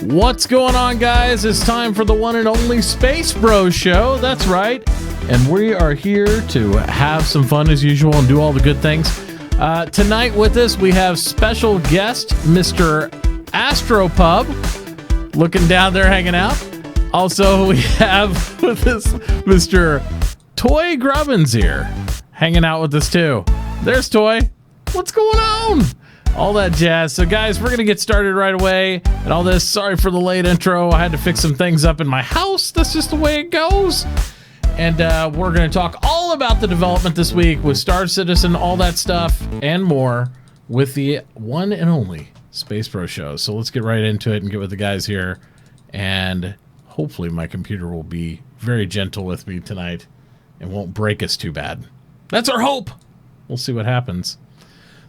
What's going on, guys? It's time for the one and only SpaceBro show. That's right. And we are here to have some fun as usual and do all the good things. Tonight with us, we have special guest, Mr. AstroPub, looking down there hanging out. Also, we have with us Mr. Toy Grubbins here, hanging out with us too. There's Toy. What's going on? All that jazz. So, guys, we're going to get started right away. And all this, sorry for the late intro. I had to fix some things up in my house. That's just the way it goes. And we're going to talk all about the development this week with Star Citizen, all that stuff, and more with the one and only SpaceBro show. So let's get right into it and get with the guys here. And hopefully my computer will be very gentle with me tonight and won't break us too bad. That's our hope. We'll see what happens.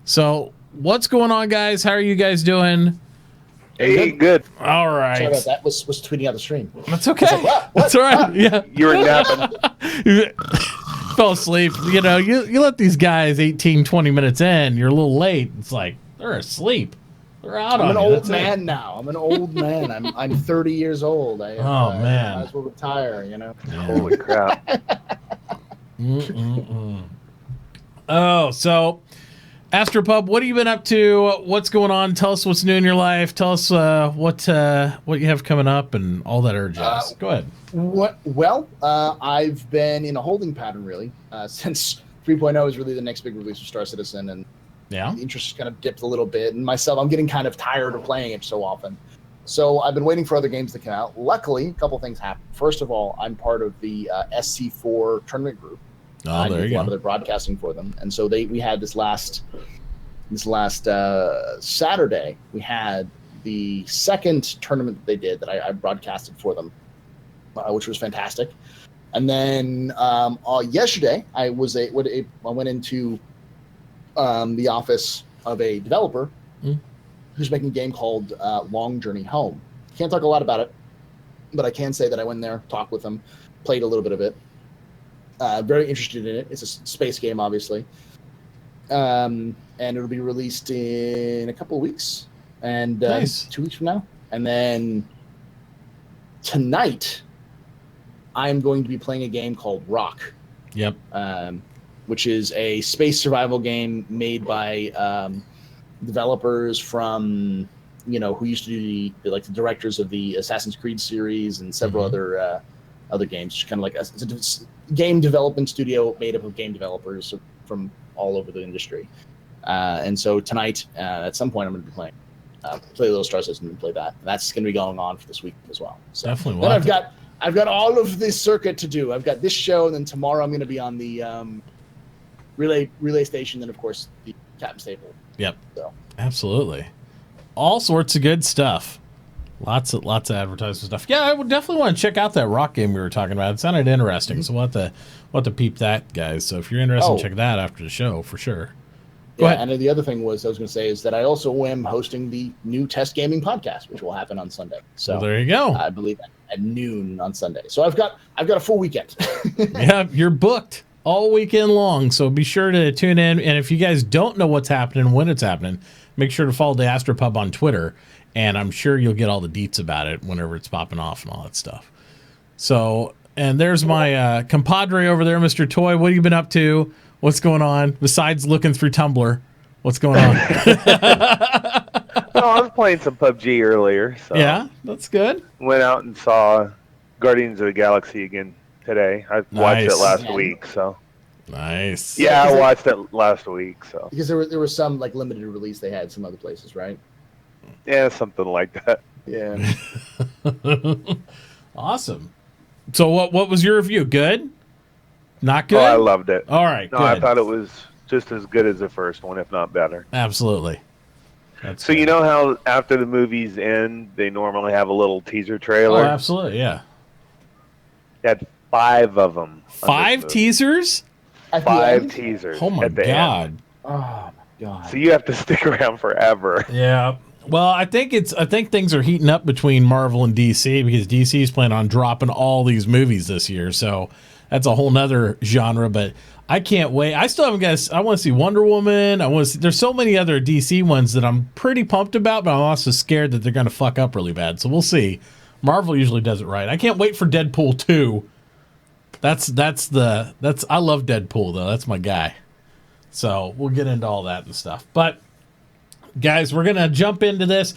So, what's going on, guys? How are you guys doing? Hey, good. All right. Sorry about that. Was tweeting out the stream. That's okay. Like, what? That's all right. Yeah. You were napping. You fell asleep. You know, you let these guys 18, 20 minutes in, you're a little late. It's like, they're asleep. They're out on you. I'm an old man now. I'm an old man. I'm 30 years old. Man. I might as well retire, you know? Yeah. Holy crap. Oh, so... AstroPub, what have you been up to? What's going on? Tell us what's new in your life. Tell us what you have coming up and all that jazz. Go ahead. Well, I've been in a holding pattern, really, since 3.0 is really the next big release for Star Citizen, and the interest has kind of dipped a little bit. And myself, I'm getting kind of tired of playing it so often. So I've been waiting for other games to come out. Luckily, a couple things happened. First of all, I'm part of the SC4 tournament group. Oh, there you go. A lot of their broadcasting for them, and so we had this last Saturday. We had the second tournament that they did that I broadcasted for them, which was fantastic. And then yesterday, I went into the office of a developer who's making a game called Long Journey Home. Can't talk a lot about it, but I can say that I went there, talked with them, played a little bit of it. Very interested in it. It's a space game, obviously. And it'll be released in a couple of weeks. And nice. 2 weeks from now. And then tonight, I'm going to be playing a game called Rock. Yep. Which is a space survival game made by developers from, who used to do the directors of the Assassin's Creed series and several other games. Just kind of like it's a game development studio made up of game developers from all over the industry. And so tonight, at some point, I'm going to be playing play a little Star Citizen and play that. And that's going to be going on for this week as well. So definitely. Then I've got all of this circuit to do. I've got this show, and then tomorrow I'm going to be on the relay station. Then of course the Captain Staple. Yep. So absolutely, all sorts of good stuff. Lots of advertising stuff. Yeah, I would definitely want to check out that rock game we were talking about. It sounded interesting, so we'll have to peep that, guys. So if you're interested, check that out after the show for sure. Go ahead. And the other thing I was going to say is that I also am hosting the new Test Gaming podcast, which will happen on Sunday. So well, there you go. I believe at noon on Sunday. So I've got a full weekend. Yeah, you're booked all weekend long. So be sure to tune in. And if you guys don't know what's happening, when it's happening, make sure to follow the AstroPub on Twitter. And I'm sure you'll get all the deets about it whenever it's popping off and all that stuff. So, and there's my compadre over there, Mr. Toy. What have you been up to? What's going on? Besides looking through Tumblr, what's going on? I was playing some PUBG earlier. So yeah, that's good. Went out and saw Guardians of the Galaxy again today. I watched it last week, so. Nice. Yeah, I watched it last week, so. Because there was some limited release they had some other places, right? Yeah, something like that. Yeah. Awesome. So what was your review? Good? Not good? Oh, I loved it. All right, no, good. I thought it was just as good as the first one, if not better. Absolutely. So you know how after the movies end, they normally have a little teaser trailer? Oh, absolutely, yeah. They had 5 of them. 5 teasers? 5 teasers. Oh, my God. Oh, my God. So you have to stick around forever. Yeah. Well, I think things are heating up between Marvel and DC because DC is planning on dropping all these movies this year. So that's a whole nother genre, but I can't wait. I still haven't guessed. I want to see Wonder Woman. There's so many other DC ones that I'm pretty pumped about, but I'm also scared that they're going to fuck up really bad. So we'll see. Marvel usually does it right. I can't wait for Deadpool 2. I love Deadpool though. That's my guy. So we'll get into all that and stuff. But guys, we're gonna jump into this.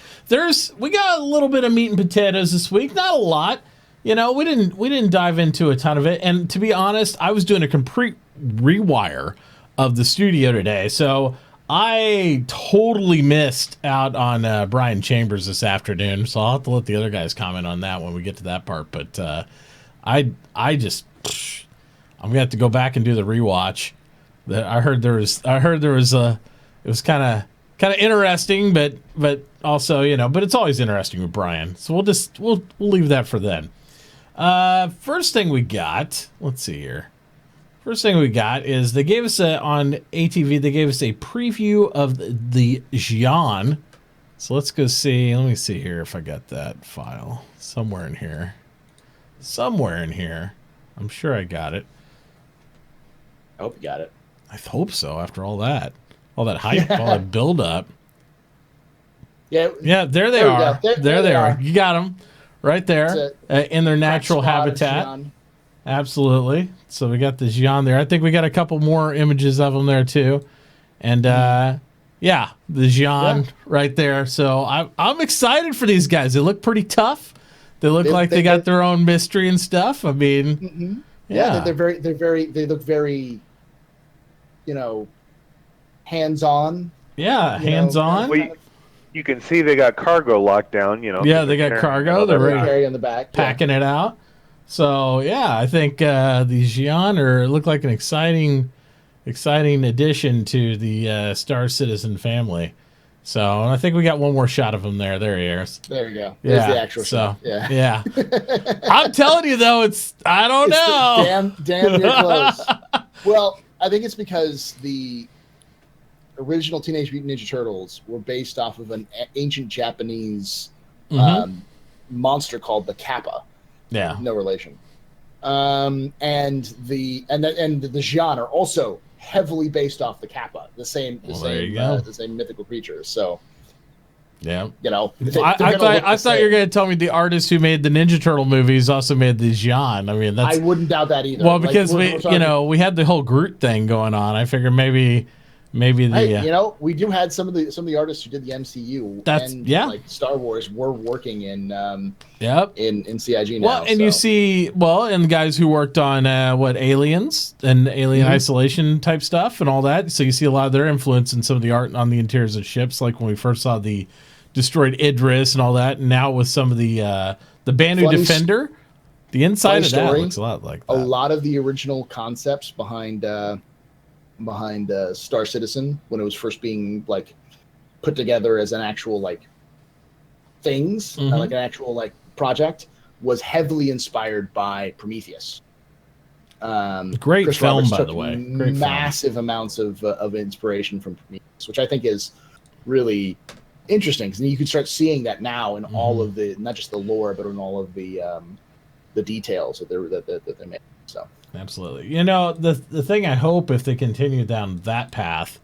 We got a little bit of meat and potatoes this week, not a lot. We didn't dive into a ton of it. And to be honest, I was doing a complete rewire of the studio today, so I totally missed out on Brian Chambers this afternoon. So I'll have to let the other guys comment on that when we get to that part. But I'm gonna have to go back and do the rewatch. I heard there was it was kind of interesting, but also, but it's always interesting with Brian. So we'll leave that for then. First thing we got, let's see here. First thing we got is they gave us on ATV, they gave us a preview of the Xi'an. So let's go see. Let me see here if I got that file somewhere in here. I'm sure I got it. I hope you got it. I hope so. After all that hype, all that build up. Yeah. There they are. There they are. You got them right there in their natural habitat. Absolutely. So we got the Xi'an there. I think we got a couple more images of them there too, and the Xi'an right there. So I'm excited for these guys. They look pretty tough. They look like they got their own mystery and stuff. I mean, they look very, hands-on. Yeah, hands-on. Well, you can see they got cargo locked down, Yeah, they got cargo. They're carry on the back, packing it out. So, I think the Xi'an look like an exciting addition to the Star Citizen family. So, and I think we got one more shot of him there. There he is. There you go. There's the actual shot. Yeah. I'm telling you, though, I don't know. Damn near close. Well, I think it's because the original Teenage Mutant Ninja Turtles were based off of an ancient Japanese monster called the Kappa. Yeah, no relation. And the Xi'an are also heavily based off the Kappa, the same mythical creatures. So, yeah, I thought you were going to tell me the artist who made the Ninja Turtle movies also made the Xi'an. I mean, I wouldn't doubt that either. Well, because we had the whole Groot thing going on. I figured maybe we do had some of the artists who did the MCU like Star Wars were working in CIG now. Well, and you see, and the guys who worked on Aliens and Alien Isolation type stuff and all that. So you see a lot of their influence in some of the art on the interiors of ships, like when we first saw the destroyed Idris and all that. And now with some of the Banu Defender, the inside of that looks a lot like that. A lot of the original concepts behind Star Citizen, when it was first being put together as an actual things, like an actual project, was heavily inspired by Prometheus. Great Chris film, Roberts by took the way. Massive amounts of inspiration from Prometheus, which I think is really interesting, because you can start seeing that now in all of the, not just the lore, but in all of the details that they made. So. Absolutely. The thing I hope, if they continue down that path,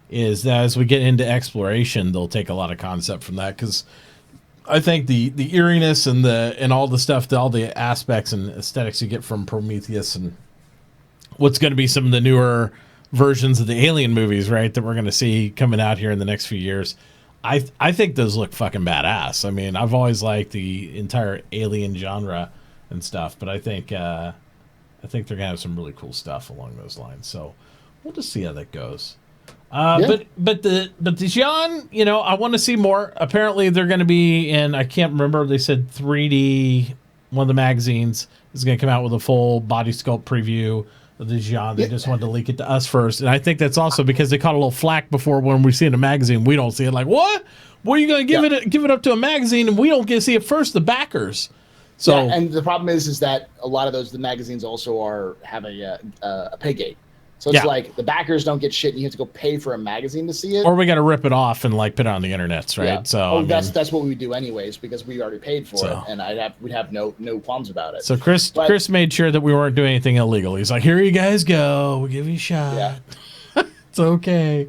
is that as we get into exploration, they'll take a lot of concept from that, because I think the eeriness and all the stuff, all the aspects and aesthetics you get from Prometheus and what's going to be some of the newer versions of the Alien movies, right, that we're going to see coming out here in the next few years, I think those look fucking badass. I mean, I've always liked the entire Alien genre and stuff, but I think they're gonna have some really cool stuff along those lines. So we'll just see how that goes. But the Xi'an, I want to see more. Apparently they're going to be in, I can't remember, they said 3D. One of the magazines is going to come out with a full body sculpt preview of the Xi'an. They just wanted to leak it to us first, and I think that's also because they caught a little flack before when we see it in a magazine. We don't see it. Like, what? What are you going to give it up to a magazine, and we don't get to see it first? The backers. So, and the problem is that a lot of the magazines also have a pay gate. So it's like the backers don't get shit, and you have to go pay for a magazine to see it. Or we got to rip it off and like put it on the internets, right? Yeah. So that's what we would do anyways, because we already paid for it, and we'd have no qualms about it. So Chris made sure that we weren't doing anything illegal. He's like, here you guys go, we'll give you a shot. Yeah. It's okay.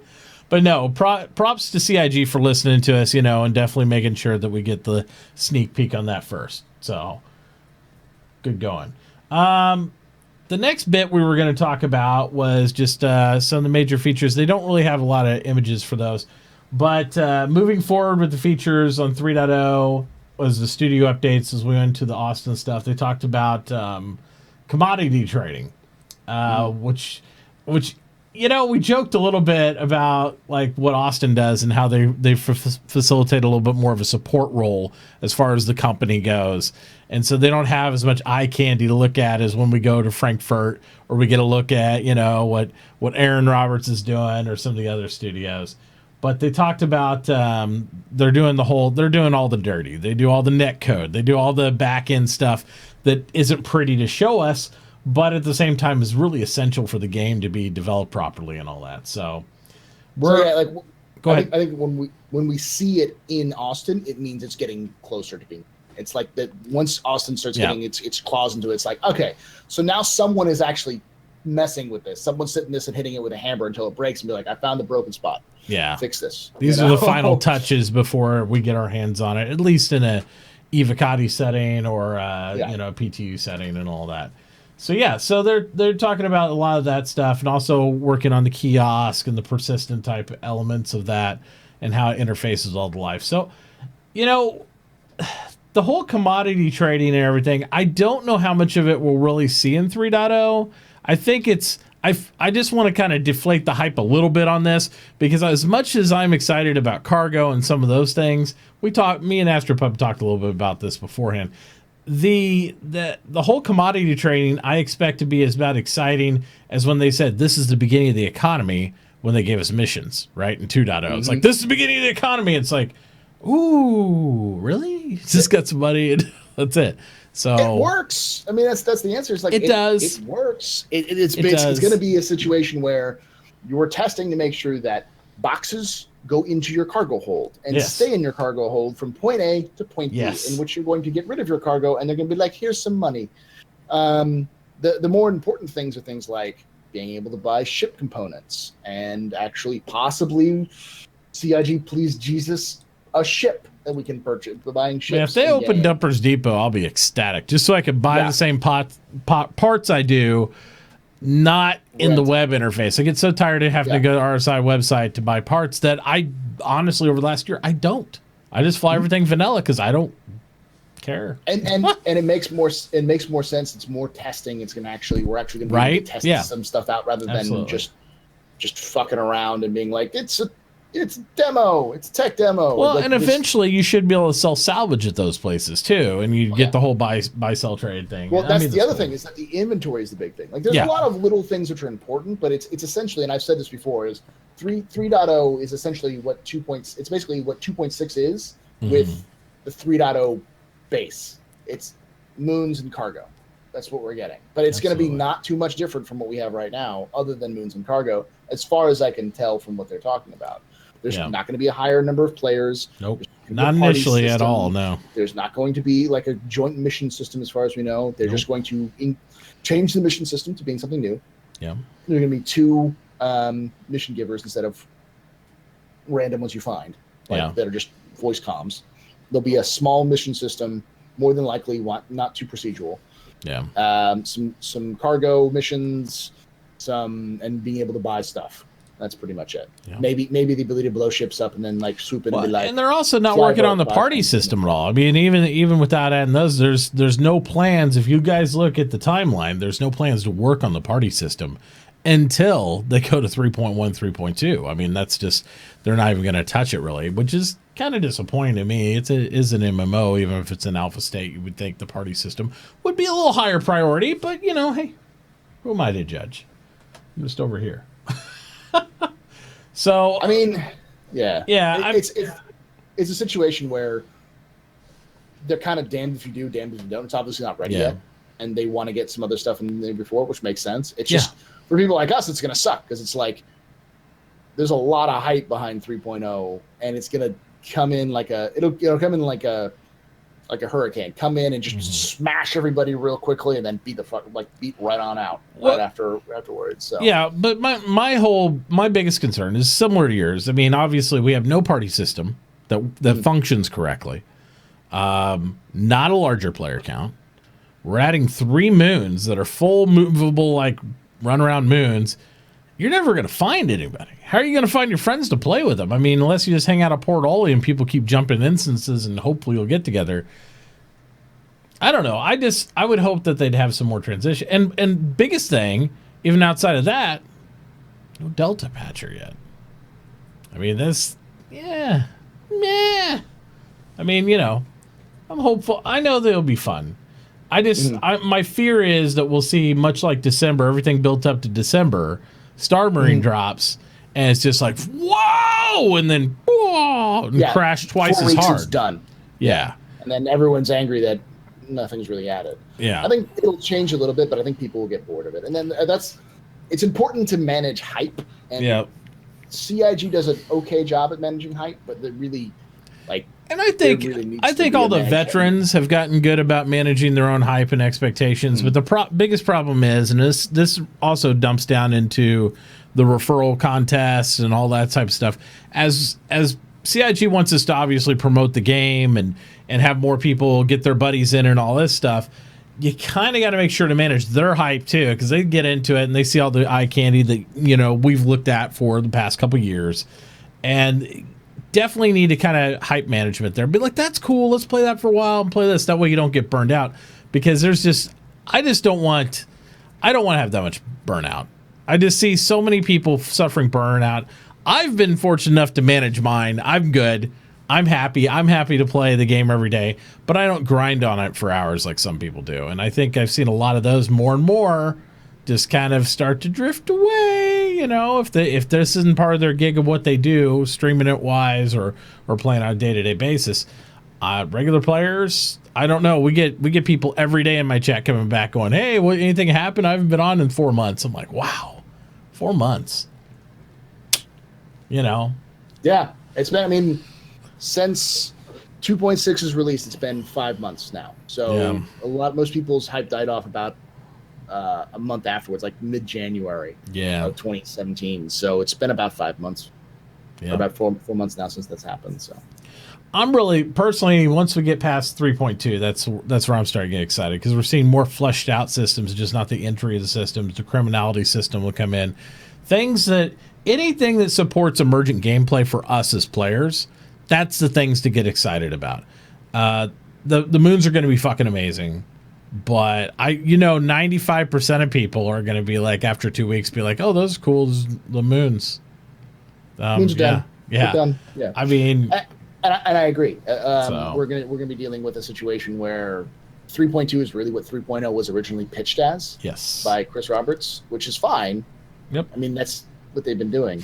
But no, props to CIG for listening to us, and definitely making sure that we get the sneak peek on that first. So good going. The next bit we were going to talk about was just some of the major features. They don't really have a lot of images for those. But moving forward with the features on 3.0 was the studio updates as we went to the Austin stuff. They talked about commodity trading, which we joked a little bit about like what Austin does and how they facilitate a little bit more of a support role as far as the company goes. And so they don't have as much eye candy to look at as when we go to Frankfurt or we get a look at, what Aaron Roberts is doing or some of the other studios. But they talked about they're doing all the dirty. They do all the net code. They do all the back end stuff that isn't pretty to show us, but at the same time is really essential for the game to be developed properly and all that. So go ahead. I think when we see it in Austin, it means it's getting closer to being. It's like that once Austin starts getting its claws into it, it's like, okay, so now someone is actually messing with this. Someone's sitting this and hitting it with a hammer until it breaks and be like, I found the broken spot. Yeah. Fix this. These are the final touches before we get our hands on it, at least in a Evocati setting or a PTU setting and all that. So they're talking about a lot of that stuff and also working on the kiosk and the persistent type elements of that and how it interfaces all the life. So, the whole commodity trading and everything, I don't know how much of it we'll really see in 3.0. I think I just want to kind of deflate the hype a little bit on this because as much as I'm excited about cargo and some of those things, me and AstroPub talked a little bit about this beforehand. The whole commodity trading I expect to be as about exciting as when they said this is the beginning of the economy when they gave us missions, right? In 2.0. Mm-hmm. It's like, this is the beginning of the economy. It's like, ooh, really? Just got some money and that's it. So it works. I mean, that's the answer. It's like it does. It works. It's going to be a situation where you're testing to make sure that boxes go into your cargo hold and stay in your cargo hold from point A to point B, in which you're going to get rid of your cargo, and they're going to be like, here's some money. The more important things are things like being able to buy ship components and actually possibly CIG, please Jesus, a ship that we can purchase. Buying ships. Man, if they open Dumpers Depot, I'll be ecstatic. Just so I can buy the same parts I do, not in the web interface. I get so tired of having to go to RSI website to buy parts that I honestly over the last year I don't. I just fly everything vanilla because I don't care. And it makes more sense. It's more testing. We're actually going to be testing some stuff out rather than just fucking around and being like it's demo. It's a tech demo. Well, and eventually you should be able to sell salvage at those places too, and you get the whole buy sell trade thing. Well, that's the other thing is that the inventory is the big thing. Like there's a lot of little things which are important, but it's essentially, and I've said this before, is 3.0 is essentially what 2.6. It's basically what 2.6 is with the 3.0 base. It's moons and cargo. That's what we're getting. But it's going to be not too much different from what we have right now, other than moons and cargo, as far as I can tell from what they're talking about. There's not going to be a higher number of players. Nope. Not initially at all, no. There's not going to be like a joint mission system as far as we know. They're just going to change the mission system to being something new. Yeah. There are going to be two mission givers instead of random ones you find that are just voice comms. There'll be a small mission system, more than likely not too procedural. Yeah. Some cargo missions, and being able to buy stuff. That's pretty much it. Yeah. Maybe the ability to blow ships up and then like swoop in and be like. And they're also not working on the party system at all. I mean, even without adding those, there's no plans. If you guys look at the timeline, there's no plans to work on the party system until they go to 3.1, 3.2. I mean, that's just they're not even going to touch it really, which is kind of disappointing to me. It is an MMO, even if it's an alpha state. You would think the party system would be a little higher priority, but hey, who am I to judge? I'm just over here. So I mean, it's a situation where they're kind of damned if you do, damned if you don't. It's obviously not ready yet, and they want to get some other stuff in there before, which makes sense. It's just for people like us, it's going to suck because it's like there's a lot of hype behind 3.0, and it's going to come in like it'll come in like a hurricane, come in and just smash everybody real quickly, and then beat right on out afterwards. So yeah, but my biggest concern is similar to yours. I mean, obviously we have no party system that functions correctly. Not a larger player count. We're adding 3 moons that are full movable, like run around moons. You're never going to find anybody. How are you going to find your friends to play with them? I mean, unless you just hang out at Port Ollie and people keep jumping instances and hopefully you'll get together. I don't know. I would hope that they'd have some more transition. And biggest thing, even outside of that, no Delta patcher yet. I mean, meh. I mean, I'm hopeful. I know they'll be fun. My fear is that we'll see, much like December, everything built up to December, Star Marine drops, and it's just like, whoa, and then whoa, and crash twice 4 as weeks hard. It's done. Yeah. And then everyone's angry that nothing's really added. Yeah. I think it'll change a little bit, but I think people will get bored of it. And then it's important to manage hype. And CIG does an okay job at managing hype, but they really, and I think all the veterans have gotten good about managing their own hype and expectations. But the biggest problem is, and this also dumps down into the referral contests and all that type of stuff. As CIG wants us to obviously promote the game and have more people get their buddies in and all this stuff, you kind of got to make sure to manage their hype too, because they get into it and they see all the eye candy that we've looked at for the past couple years, and definitely need to kind of hype management there. Be like, that's cool. Let's play that for a while and play this. That way you don't get burned out, because I don't want to have that much burnout. I just see so many people suffering burnout. I've been fortunate enough to manage mine. I'm good. I'm happy. I'm happy to play the game every day, but I don't grind on it for hours like some people do. And I think I've seen a lot of those more and more just kind of start to drift away. If this isn't part of their gig of what they do, streaming it wise or playing on a day-to-day basis. Regular players, I don't know. We get people every day in my chat coming back going, hey, anything happened? I haven't been on in 4 months. I'm like, wow, 4 months. Yeah, it's been, since 2.6 is released, it's been 5 months now. So most people's hype died off about a month afterwards, like mid-January of 2017. So it's been about 5 months, or about 4 months now since that's happened. So I'm really, personally, once we get past 3.2, that's where I'm starting to get excited, because we're seeing more fleshed out systems, just not the entry of the systems. The criminality system will come in. Anything that supports emergent gameplay for us as players, that's the things to get excited about. The moons are going to be fucking amazing. But 95% of people are going to be like, after 2 weeks, be like, oh, those are cool, the moons. Moons are done. Yeah. Done. Yeah. I mean, and I agree. We're gonna be dealing with a situation where 3.2 is really what 3.0 was originally pitched as. Yes. By Chris Roberts, which is fine. Yep. I mean, that's what they've been doing.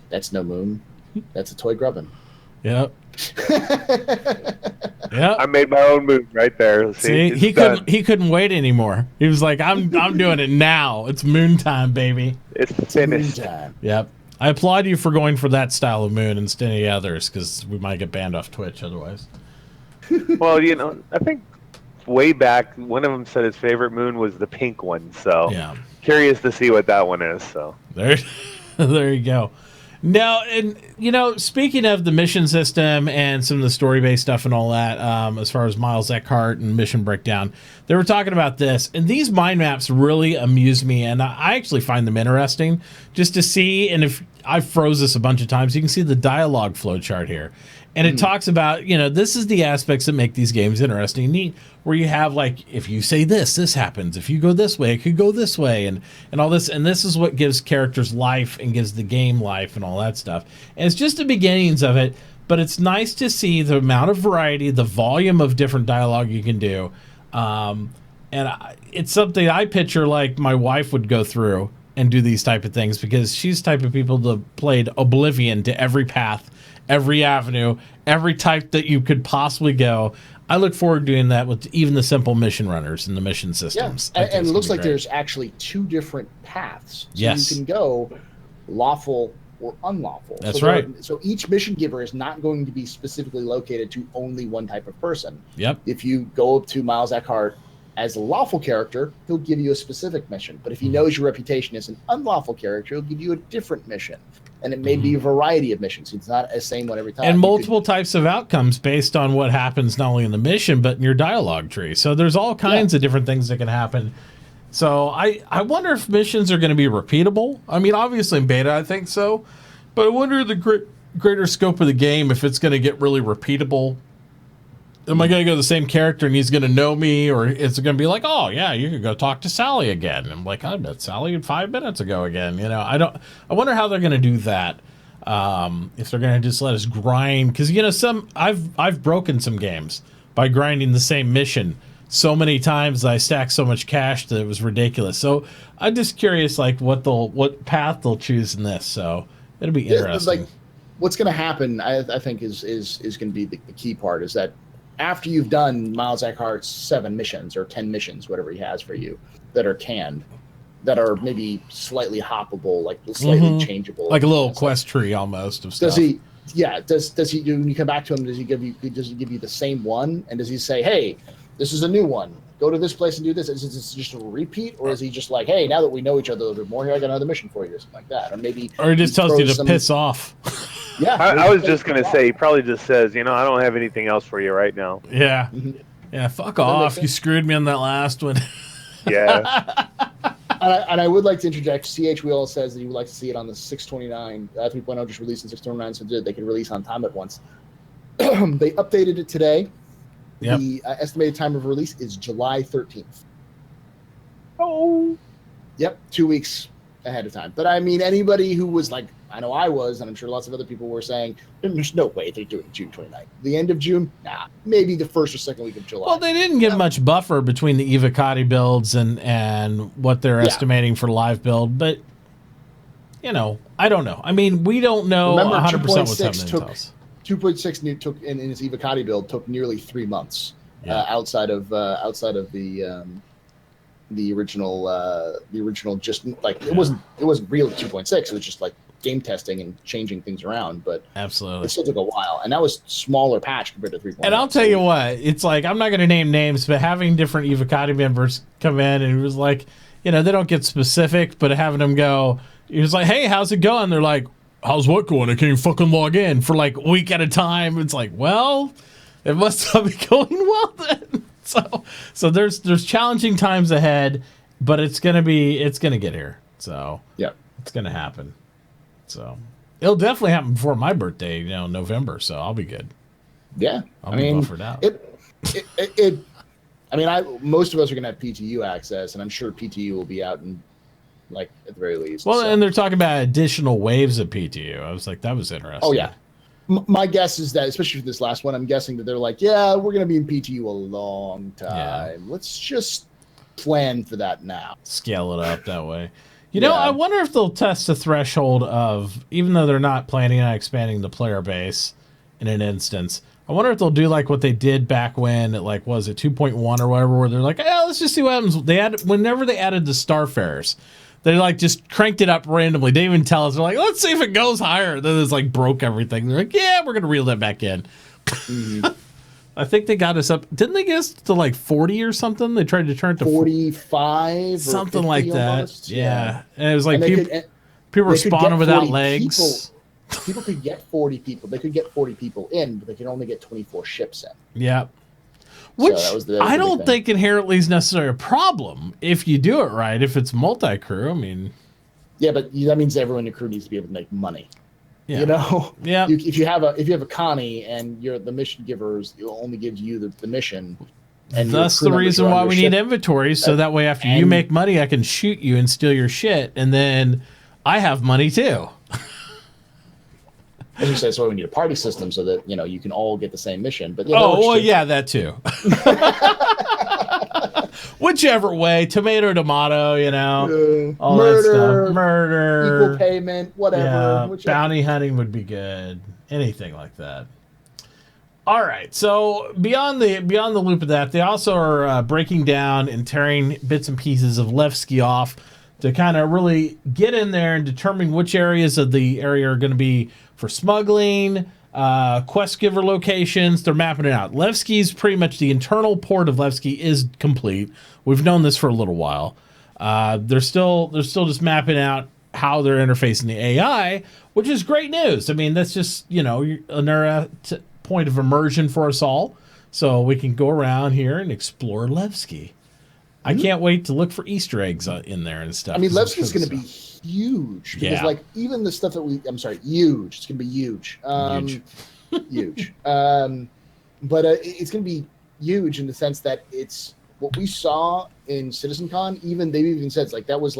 That's no moon. That's a toy grubbin. Yep. Yeah, I made my own move right there. See, he couldn't wait anymore. He was like, I'm doing it now. It's moon time, baby. It's finished. Moon time. Yep. I applaud you for going for that style of moon instead of the others, because we might get banned off Twitch otherwise. Well, I think way back, one of them said his favorite moon was the pink one. So curious to see what that one is. So there you go. Now, and speaking of the mission system and some of the story-based stuff and all that, as far as Miles Eckhart and mission breakdown, they were talking about this, and these mind maps really amuse me, and I actually find them interesting just to see. And if I froze this a bunch of times, you can see the dialogue flow chart here, and it talks about this is the aspects that make these games interesting and neat, where you have, like, if you say this happens, if you go this way, it could go this way, and all this, and this is what gives characters life and gives the game life and all that stuff. And it's just the beginnings of it, but it's nice to see the amount of variety, the volume of different dialogue you can do, it's something I picture like my wife would go through and do these type of things, because she's the type of people that played Oblivion to every path, every avenue, every type that you could possibly go. I look forward to doing that with even the simple mission runners and the mission systems. Yeah. And it looks like there's actually 2 different paths. So yes. You can go lawful or unlawful. That's right. So each mission giver is not going to be specifically located to only one type of person. Yep. If you go up to Miles Eckhart as a lawful character, he'll give you a specific mission. But if he knows your reputation as an unlawful character, he'll give you a different mission. And it may be a variety of missions. It's not the same one every time. And multiple types of outcomes based on what happens not only in the mission, but in your dialogue tree. So there's all kinds of different things that can happen. So I wonder if missions are going to be repeatable. I mean, obviously in beta, I think so. But I wonder the greater scope of the game, if it's going to get really repeatable. Am I going to go to the same character and he's going to know me? Or is it going to be like, oh, yeah, you could go talk to Sally again. And I'm like, I met Sally 5 minutes ago again. You know, I wonder how they're going to do that. If they're going to just let us grind. Because, you know, I've broken some games by grinding the same mission so many times. I stacked so much cash that it was ridiculous. So I'm just curious, like, what path they'll choose in this. So it'll be interesting. Like, what's going to happen, I think, is going to be the key part, is that after you've done Miles Eckhart's 7 missions or 10 missions, whatever he has for you, that are canned, that are maybe slightly hoppable, like slightly changeable, like a little quest tree almost of stuff. Does he? Yeah. Does he? When you come back to him, does he give you the same one? And does he say, "Hey, this is a new one. Go to this place and do this"? Is this just a repeat, or is he just like, "Hey, now that we know each other a little bit more, here I got another mission for you," or something like that? Or maybe, or he just tells you to piss off. Yeah, I was just gonna say, he probably just says, you know, I don't have anything else for you right now. Yeah, yeah, fuck off. You screwed me on that last one. Yeah. And I would like to interject. CH Wheel says that he would like to see it on the 629. 3.0 just released in 629, so they can release on time at once. They updated it today. Yep. The estimated time of release is July 13th. Oh. Yep, 2 weeks ahead of time. But I mean, anybody who was like, I know I was, and I'm sure lots of other people were saying, there's no way they're doing June 29th. The end of June? Nah. Maybe the first or second week of July. Well, they didn't give much buffer between the Evocati builds and what they're estimating for live build, but, you know, I don't know. I mean, we don't know 100% what's happening. 2.6 took in his Evocati build took nearly 3 months outside of the original just like it wasn't real 2.6. It was just like game testing and changing things around, but absolutely it still took a while, and that was smaller patch compared to 3.0. And I'll tell you what, it's like, I'm not going to name names, but having different Evocati members come in, and it was like, you know, they don't get specific, but having them go, it was like, hey, how's it going? They're like, how's what going? I can't even fucking log in for like a week at a time. It's like, well, it must not be going well then. So there's challenging times ahead, but it's gonna get here. So yeah, it's gonna happen. So it'll definitely happen before my birthday, you know, November. So I'll be good. Yeah, I'll be buffered out. Most of us are gonna have PTU access, and I'm sure PTU will be out in, like, at the very least. Well, and they're talking about additional waves of PTU. I was like, that was interesting. Oh yeah. My guess is that, especially for this last one, I'm guessing that they're like, yeah, we're going to be in PTU a long time. Yeah. Let's just plan for that now. Scale it up that way. You know, I wonder if they'll test the threshold of, even though they're not planning on expanding the player base in an instance, I wonder if they'll do like what they did back when, like, was it 2.1 or whatever, where they're like, let's just see what happens. Whenever they added the Starfarers, they like just cranked it up randomly. They didn't even tell us. They're like, let's see if it goes higher. Then it's like broke everything. They're like, yeah, we're gonna reel that back in. I think they got us up. Didn't they get us to like 40 or something? They tried to turn it to 45, something like that. Almost. Yeah, and it was like people were spawning without legs. People could get 40 people. They could get 40 people in, but they could only get 24 ships in. Yeah. Which so I don't think inherently is necessarily a problem if you do it right. If it's multi-crew, I mean, yeah, but that means everyone in your crew needs to be able to make money. Yeah. You know, yeah. If you have a Connie and you're the mission givers, it only gives you the mission. And that's the reason why we need inventory, so that way after you make money, I can shoot you and steal your shit, and then I have money too. As you say, that's why we need a party system so that, you know, you can all get the same mission. But yeah, that too. Whichever way, tomato, you know, all that stuff. Murder, equal payment, whatever. Yeah, bounty hunting would be good. Anything like that. All right. So beyond the loop of that, they also are breaking down and tearing bits and pieces of Levski off to kind of really get in there and determine which areas of the area are going to be for smuggling, quest giver locations. They're mapping it out. Levski's pretty much the internal port of Levski is complete. We've known this for a little while. They're still just mapping out how they're interfacing the AI, which is great news. I mean, that's just, another point of immersion for us all. So we can go around here and explore Levski. I can't wait to look for Easter eggs in there and stuff. I mean, Levski's going to be huge. Because, even the stuff that huge. It's going to be huge. Huge. But it's going to be huge in the sense that it's what we saw in CitizenCon. They've even said that was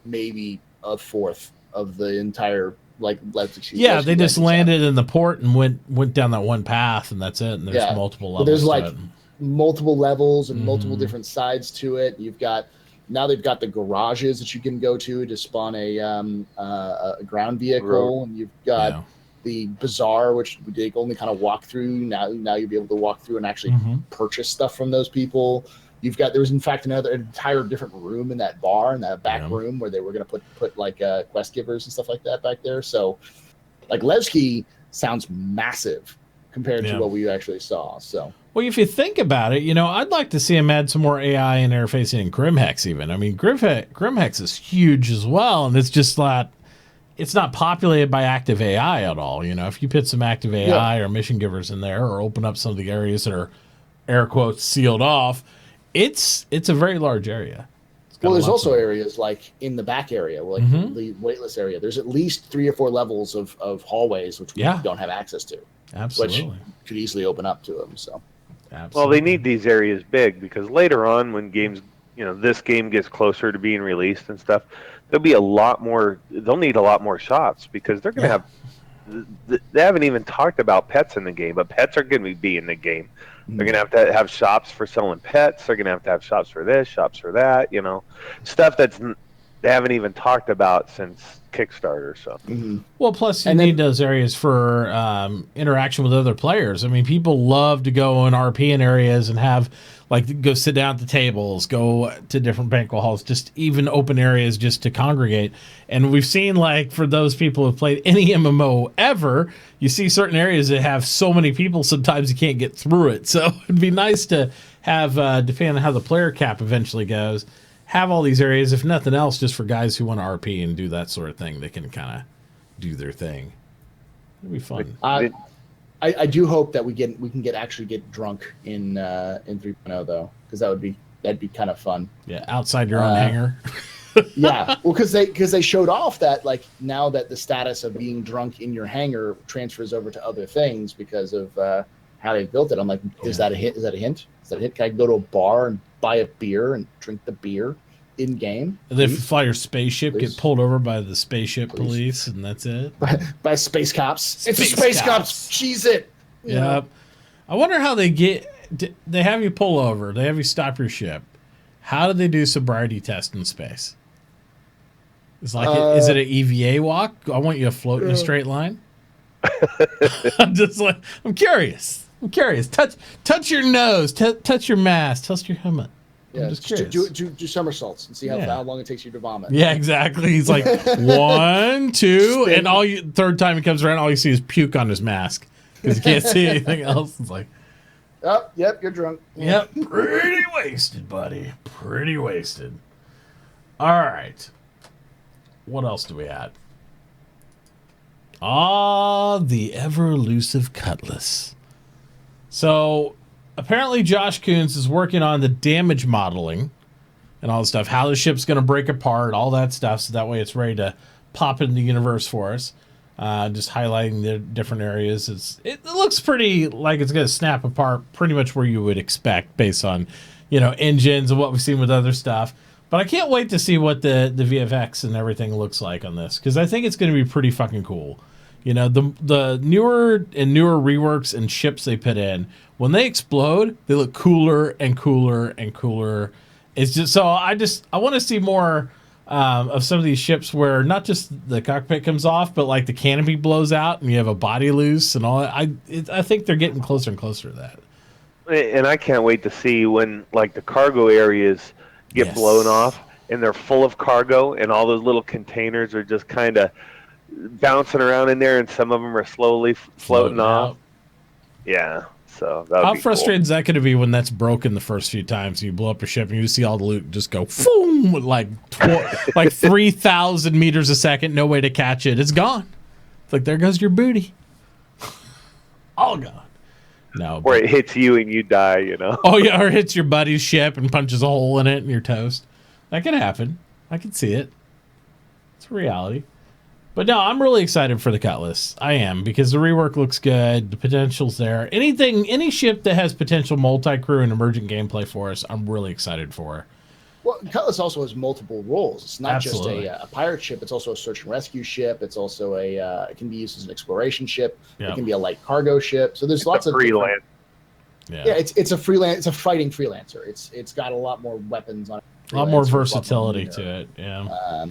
maybe a fourth of the entire Levski. Yeah, they just landed in the port and went down that one path, and that's it. And there's multiple levels. But there's multiple levels and multiple different sides to it. They've got the garages that you can go to spawn a ground vehicle, and you've got the bazaar, which they only kind of walk through. Now you'll be able to walk through and actually purchase stuff from those people. There's in fact an entire different room in that bar, in that back room, where they were going to put quest givers and stuff like that back there. So Levski sounds massive compared to what we actually saw. So, well, if you think about it, I'd like to see him add some more AI and interfacing in Grimhex even. I mean, Grimhex is huge as well, and it's just it's not populated by active AI at all. If you put some active AI or mission givers in there, or open up some of the areas that are air quotes sealed off, it's a very large area. Well, there's also areas in the back area, the waitlist area. There's at least 3 or 4 levels of hallways which we don't have access to. Absolutely, which could easily open up to them. So, well, they need these areas big because later on, when games, this game gets closer to being released and stuff, there'll be a lot more. They'll need a lot more shops because they're going to have. They haven't even talked about pets in the game, but pets are going to be in the game. They're going to have shops for selling pets. They're going to have shops for this, shops for that. Stuff they haven't even talked about since Kickstarter. So, well, plus you need those areas for interaction with other players. I mean, people love to go in RP in areas and have go sit down at the tables, go to different banquet halls, just even open areas just to congregate. And we've seen for those people who've played any MMO ever, you see certain areas that have so many people, sometimes you can't get through it. So it'd be nice to have, depending on how the player cap eventually goes, have all these areas, if nothing else, just for guys who want to RP and do that sort of thing. They can kind of do their thing. It'd be fun. I do hope that we can actually get drunk in 3.0 though, because that'd be kind of fun. Yeah, outside your own hangar. Yeah, well, because they showed off that now that the status of being drunk in your hangar transfers over to other things because of how they built it. I'm like, is that a hint? Is that a hint? Can I go to a bar and buy a beer and drink the beer in game? And then fly your spaceship, get pulled over by the spaceship police, and that's it. By space cops. It's a space cops. Cheese it. Yeah. I wonder how they they have you pull over. They have you stop your ship. How do they do sobriety test in space? It's is it an EVA walk? I want you to float in a straight line. I'm curious. Touch your nose. Touch your mask. Touch your helmet. Yeah, just do somersaults and see how long it takes you to vomit. Yeah, exactly. He's like 1, 2, Spin. and third time he comes around, all you see is puke on his mask because you can't see anything else. It's like, oh, yep, you're drunk. Yep, pretty wasted, buddy. Pretty wasted. All right, what else do we have? The ever elusive Cutlass. So apparently Josh Coons is working on the damage modeling and all the stuff, how the ship's going to break apart, all that stuff, so that way it's ready to pop into the universe for us. Just highlighting the different areas. It looks pretty like it's going to snap apart pretty much where you would expect based on, engines and what we've seen with other stuff. But I can't wait to see what the VFX and everything looks like on this, because I think it's going to be pretty fucking cool. The newer reworks and ships they put in, when they explode, they look cooler and cooler and cooler. It's just so I want to see more of some of these ships where not just the cockpit comes off, but like the canopy blows out and you have a body loose and all that. I think they're getting closer and closer to that. And I can't wait to see when like the cargo areas get blown off and they're full of cargo and all those little containers are just kind of bouncing around in there and some of them are slowly floating off. Out. Yeah. So how frustrating is that going to be when that's broken the first few times? You blow up a ship and you see all the loot just go boom, like 3,000 meters a second, no way to catch it. It's gone. It's like, there goes your booty. All gone. No, or it hits you and you die, you know. Oh yeah, or it hits your buddy's ship and punches a hole in it and you're toast. That could happen. I can see it. It's a reality. But no, I'm really excited for the Cutlass. I am, because the rework looks good. The potential's there. Any ship that has potential multi-crew and emergent gameplay for us, I'm really excited for. Well, Cutlass also has multiple roles. It's not Absolutely. just a pirate ship. It's also a search and rescue ship. It's also it can be used as an exploration ship. Yep. It can be a light cargo ship. So there's lots of freelance. Yeah, it's a freelance. It's a fighting freelancer. It's got a lot more weapons on it. a lot more versatility to it. Yeah.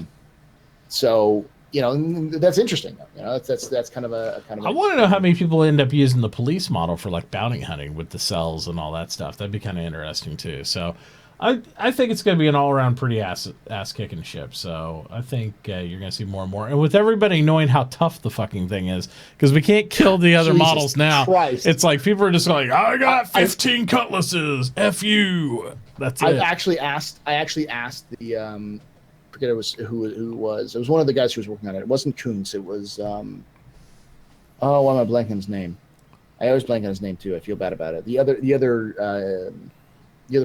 So that's interesting. That's kind of a I want to know how many people end up using the police model for like bounty hunting with the cells and all that stuff. That'd be kind of interesting too. So I think it's going to be an all-around pretty ass-kicking ship. So I think you're going to see more and more. And with everybody knowing how tough the fucking thing is, because we can't kill the other models now. Christ. It's like people are just like, I got 15 Cutlasses. F you. That's it. I actually asked the forget who it was. It was one of the guys who was working on it. It wasn't Kuntz. It was why am I blanking his name? I always blank on his name too. I feel bad about it. The other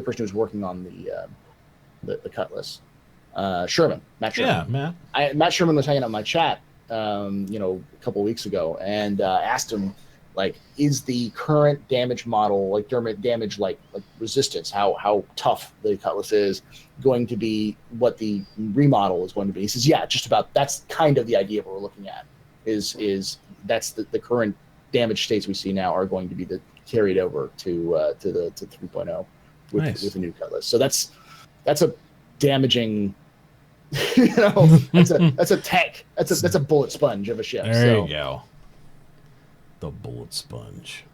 person who was working on the Cutlass, Sherman, Matt Sherman. Yeah, Matt. Matt Sherman was hanging out in my chat, a couple of weeks ago, and asked him, like, is the current damage model, like damage like resistance, how tough the Cutlass is, going to be what the remodel is going to be? He says, yeah, just about. That's kind of the idea of what we're looking at. Is that's the current damage states we see now are going to be carried over to 3.0 with the new Cutlass. So that's a damaging. That's a tech. That's a bullet sponge of a ship. There you go. The bullet sponge.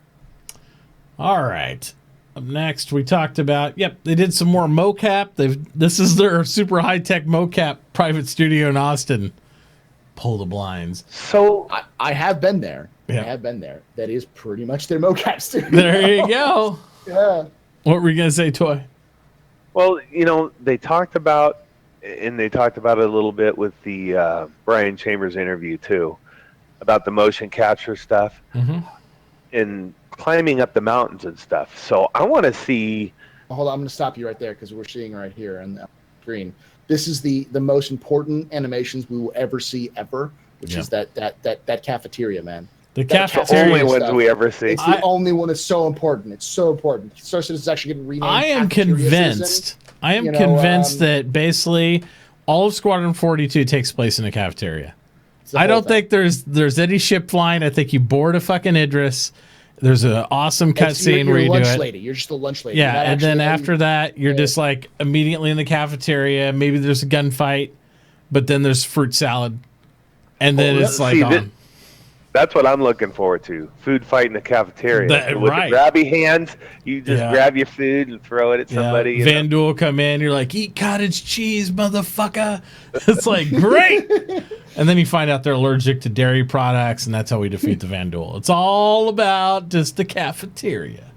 All right. Up next, we talked about, they did some more mocap. This is their super high-tech mocap private studio in Austin. Pull the blinds. So I have been there. Yeah. I have been there. That is pretty much their mocap studio. There you go. Yeah. What were you going to say, Toy? Well, they talked about it a little bit with the Brian Chambers interview too, about the motion capture stuff and climbing up the mountains and stuff. So I want to see. Hold on, I'm going to stop you right there because we're seeing right here on the screen. This is the most important animations we will ever see ever, which is that cafeteria, man. The only ones we ever see. It's the only one that's so important. It's so important. Star Citizen is actually getting renamed. I am convinced. That basically all of Squadron 42 takes place in a cafeteria. I don't think there's any ship flying. I think you board a fucking Idris. There's an awesome cutscene where you do it. Lady. You're just the lunch lady. Yeah, and then after that, you're just like immediately in the cafeteria. Maybe there's a gunfight, but then there's fruit salad, and then it's like on. That's what I'm looking forward to. Food fight in the cafeteria. With right. the grabby hands, you just grab your food and throw it at somebody. Van Duel come in, you're like, eat cottage cheese, motherfucker. It's like, great. And then you find out they're allergic to dairy products, and that's how we defeat the Van Duel. It's all about just the cafeteria.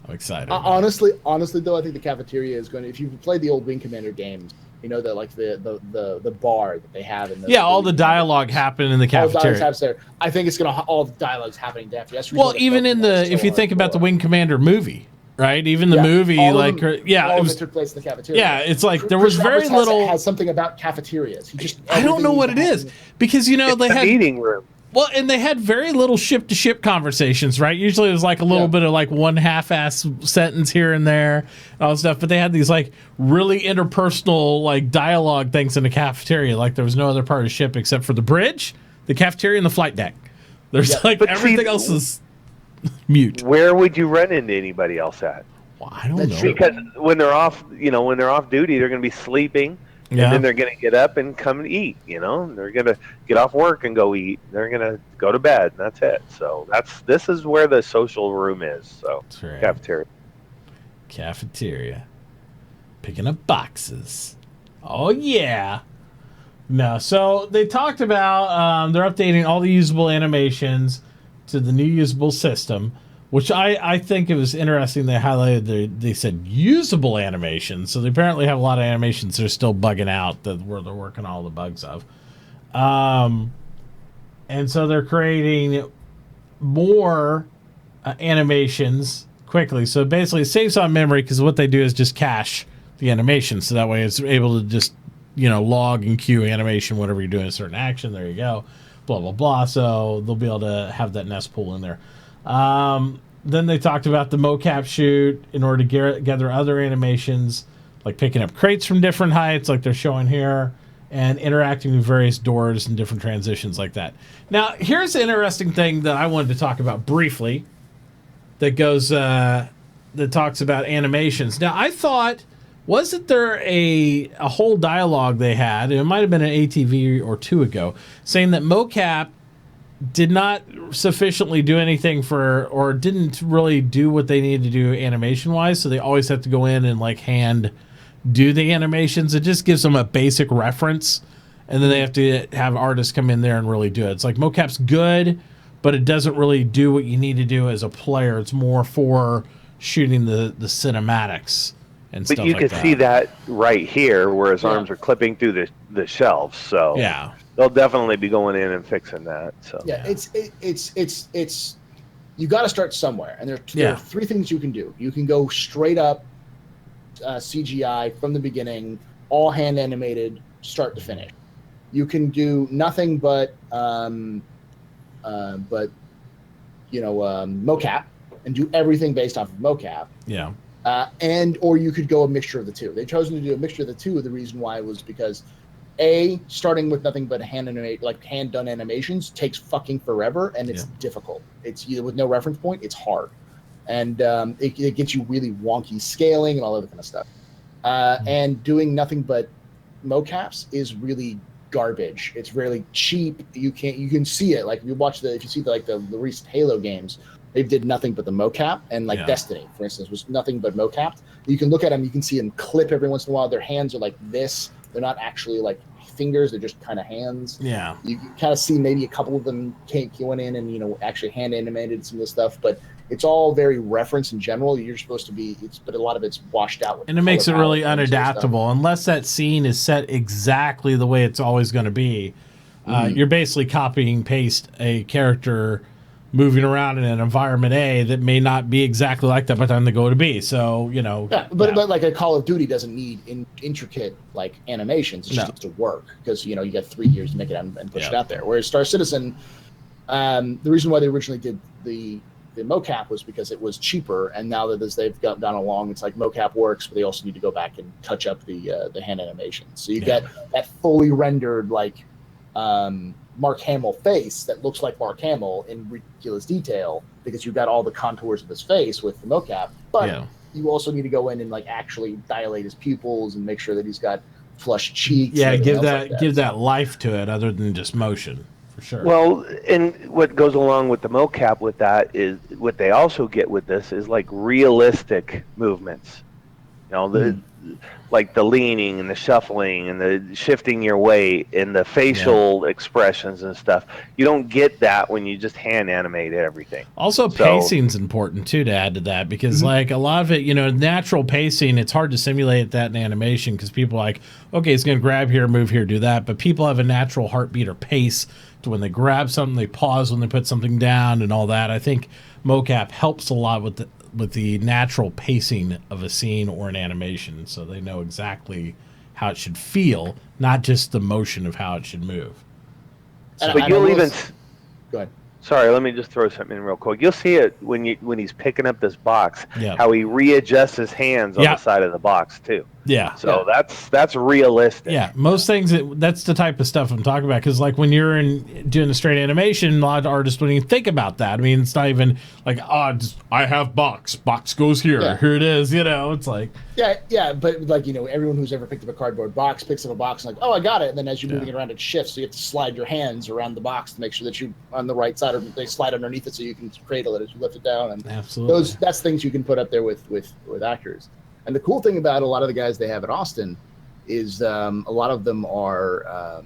I'm excited. Honestly, though, I think the cafeteria is going to, if you've played the old Wing Commander games, that like the bar that they have in the all the dialogue happened in the cafeteria. I think it's gonna all the dialogue's happening there. Well, even in if you think about the Wing Commander movie, right? Even the movie, all like it took place in the cafeteria. Yeah, it's like there was very little. Has something about cafeterias. I don't know what it is because they had meeting room. Well, and they had very little ship-to-ship conversations, right? Usually it was like a little bit of like one half-ass sentence here and there and all stuff, but they had these like really interpersonal like dialogue things in the cafeteria. Like there was no other part of the ship except for the bridge, the cafeteria, and the flight deck. There's everything else is mute. Where would you run into anybody else at? Well, I don't know. Because when they're off, when they're off duty, they're going to be sleeping. And then they're going to get up and come and eat, they're going to get off work and go eat. They're going to go to bed, and that's it. So this is where the social room is. So that's right. Cafeteria. Picking up boxes. Oh, yeah. No, so they talked about they're updating all the usable animations to the new usable system, which I think it was interesting. They highlighted, they said usable animations. So they apparently have a lot of animations that are still bugging out where they're working all the bugs of. And so they're creating more animations quickly. So basically it saves on memory because what they do is just cache the animation. So that way it's able to just, log and queue animation whenever you're doing a certain action. There you go. Blah, blah, blah. So they'll be able to have that nest pool in there. Then they talked about the mocap shoot in order to gather other animations, like picking up crates from different heights, like they're showing here, and interacting with various doors and different transitions like that. Now, here's an interesting thing that I wanted to talk about briefly that talks about animations. Now, I thought, wasn't there a whole dialogue they had, it might have been an ATV or two ago, saying that mocap did not sufficiently do anything or didn't really do what they needed to do animation-wise, so they always have to go in and hand do the animations. It just gives them a basic reference, and then they have to have artists come in there and really do it. It's like mocap's good, but it doesn't really do what you need to do as a player. It's more for shooting the cinematics and stuff like that. But you can see that right here where his arms are clipping through the shelves, so yeah. They'll definitely be going in and fixing that. So yeah, it's you got to start somewhere, and there are three things you can do. You can go straight up CGI from the beginning, all hand animated, start to finish. You can do nothing but mocap and do everything based off of mocap. Yeah. Or you could go a mixture of the two. They've chosen to do a mixture of the two. The reason why was because starting with nothing but hand done animations takes fucking forever, and it's difficult. It's either with no reference point, it's hard, and it gets you really wonky scaling and all that kind of stuff. And doing nothing but mocaps is really garbage. It's really cheap. You can see it. Like if you see the recent Halo games, they did nothing but the mocap, and Destiny, for instance, was nothing but mocapped. You can look at them, you can see them clip every once in a while. Their hands are like this. They're not actually like fingers, they're just kind of hands. Yeah. You can kind of see maybe a couple of them went in and, actually hand animated some of the stuff, but it's all very reference in general. You're supposed to be, but a lot of it's washed out. And it makes it really unadaptable. Unless that scene is set exactly the way it's always going to be. You're basically copying and paste a character moving around in an environment A that may not be exactly like that by the time they go to B. So, but like a Call of Duty doesn't need intricate animations. It just needs to work because, you got 3 years to make it out and push it out there. Whereas Star Citizen, the reason why they originally did the mocap was because it was cheaper. And now that as they've gone along, it's like mocap works, but they also need to go back and touch up the hand animations. So you get that fully rendered Mark Hamill face that looks like Mark Hamill in ridiculous detail because you've got all the contours of his face with the mocap, but you also need to go in and actually dilate his pupils and make sure that he's got flush cheeks. Yeah, give that life to it other than just motion, for sure. Well, and what goes along with the mocap with that is what they also get with this is realistic movements. Like the leaning and the shuffling and the shifting your weight and the facial expressions and stuff. You don't get that when you just hand animate everything. Also, pacing's important too to add to that because a lot of it, natural pacing, it's hard to simulate that in animation because people are okay, it's going to grab here, move here, do that. But people have a natural heartbeat or pace to when they grab something, they pause when they put something down and all that. I think mocap helps a lot with the natural pacing of a scene or an animation, so they know exactly how it should feel, not just the motion of how it should move. But you'll even go ahead. Sorry, let me just throw something in real quick. You'll see it when he's picking up this box, how he readjusts his hands on the side of the box too. Yeah. So that's realistic. Yeah, most things, that's the type of stuff I'm talking about. Because, like, when you're doing a straight animation, a lot of artists wouldn't even think about that. I mean, it's not even like, I have box goes here. Yeah. Here it is. It's like. Yeah, but like, everyone who's ever picked up a cardboard box picks up a box and like, oh, I got it. And then as you're moving it around, it shifts. So you have to slide your hands around the box to make sure that you're on the right side, or they slide underneath it so you can cradle it as you lift it down. And absolutely, that's things you can put up there with actors. And the cool thing about a lot of the guys they have at Austin is a lot of them are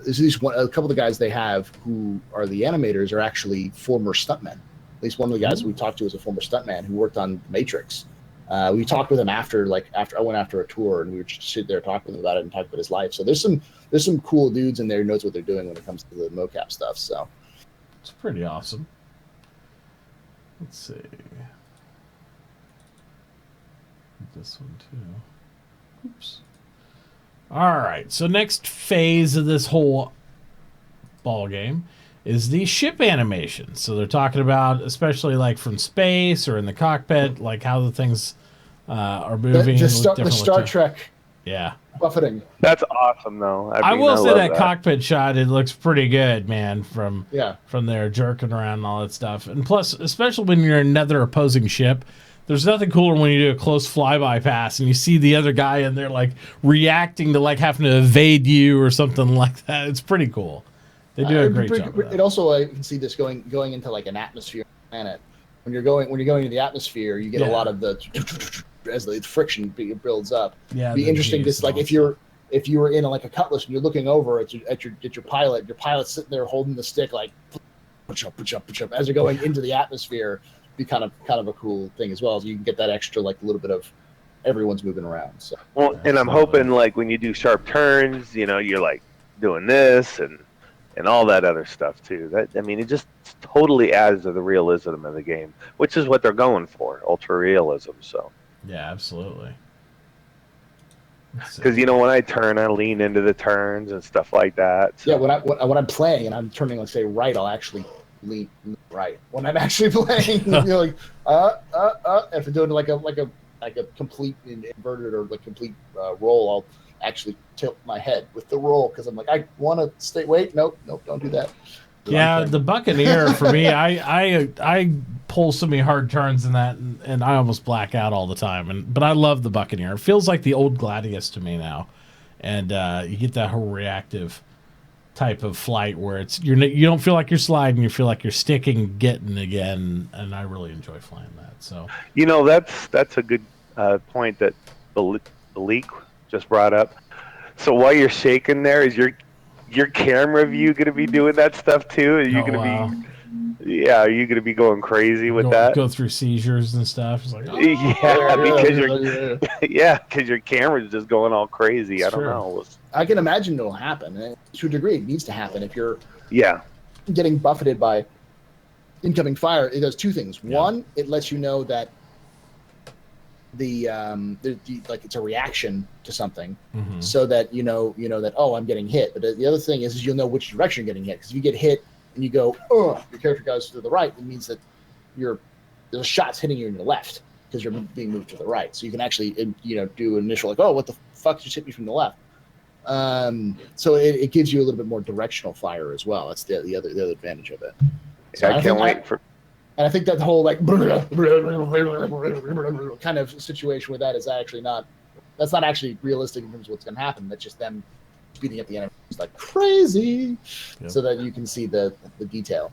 there's at least a couple of the guys they have who are the animators are actually former stuntmen. At least one of the guys we talked to is a former stuntman who worked on Matrix. We talked with him after I went after a tour, and we were just sitting there talking with him about it and talking about his life. So there's some cool dudes in there who knows what they're doing when it comes to the mocap stuff. So it's pretty awesome. Let's see. This one too. Oops. All right. So next phase of this whole ball game is the ship animation. So they're talking about, especially like from space or in the cockpit, like how the things are moving. The Star Trek. Yeah. Buffeting. That's awesome, though. I will say that cockpit shot, it looks pretty good, man, from there jerking around and all that stuff. And plus, especially when you're in another opposing ship, there's nothing cooler when you do a close flyby pass and you see the other guy and they're like reacting to like having to evade you or something like that. It's pretty cool. They do a great job. It also, I can see this going into like an atmosphere planet. When you're going into the atmosphere, you get a lot of the as the friction builds up. Yeah, it'd be interesting. Just like if you were in like a Cutlass and you're looking over at your pilot, your pilot's sitting there holding the stick like push up as you're going into the atmosphere. Be kind of a cool thing as well. So you can get that extra like a little bit of everyone's moving around. So and I'm hoping like when you do sharp turns, you're like doing this and all that other stuff too. It just totally adds to the realism of the game, which is what they're going for, ultra realism. So yeah, absolutely. Because when I turn, I lean into the turns and stuff like that. So. Yeah, when I'm playing and I'm turning, let's say right, I'll actually lean right when I'm actually playing. Like if I'm doing like a complete inverted or like complete roll, I'll actually tilt my head with the roll because I'm like, I want to stay. Wait, nope, don't do that. Yeah, the Buccaneer for me, I pull so many hard turns in that, and I almost black out all the time. But I love the Buccaneer. It feels like the old Gladius to me now, and you get that whole reactive type of flight where you don't feel like you're sliding, you feel like you're sticking, getting again, and I really enjoy flying that. So that's a good point that the leak just brought up. So while you're shaking there, is your camera view going to be doing that stuff too? Are you going to be? Yeah, are you going to be going crazy with that? Go through seizures and stuff. It's like, because your camera's just going all crazy. I don't know. I can imagine it'll happen to a degree. It needs to happen if you're getting buffeted by incoming fire. It does two things. Yeah. One, it lets you know that the like it's a reaction to something, so that you know that I'm getting hit. But the other thing is you'll know which direction you're getting hit, because if you get hit and you go, your character goes to the right, it means that the shot's hitting you in your left because you're being moved to the right. So you can actually do an initial like, what the fuck just hit me from the left. So it gives you a little bit more directional fire as well. That's the other advantage of it. So I can't wait for. And I think that whole like kind of situation with that is actually not actually realistic in terms of what's going to happen. That's just them speeding up the enemy like crazy, so that you can see the detail.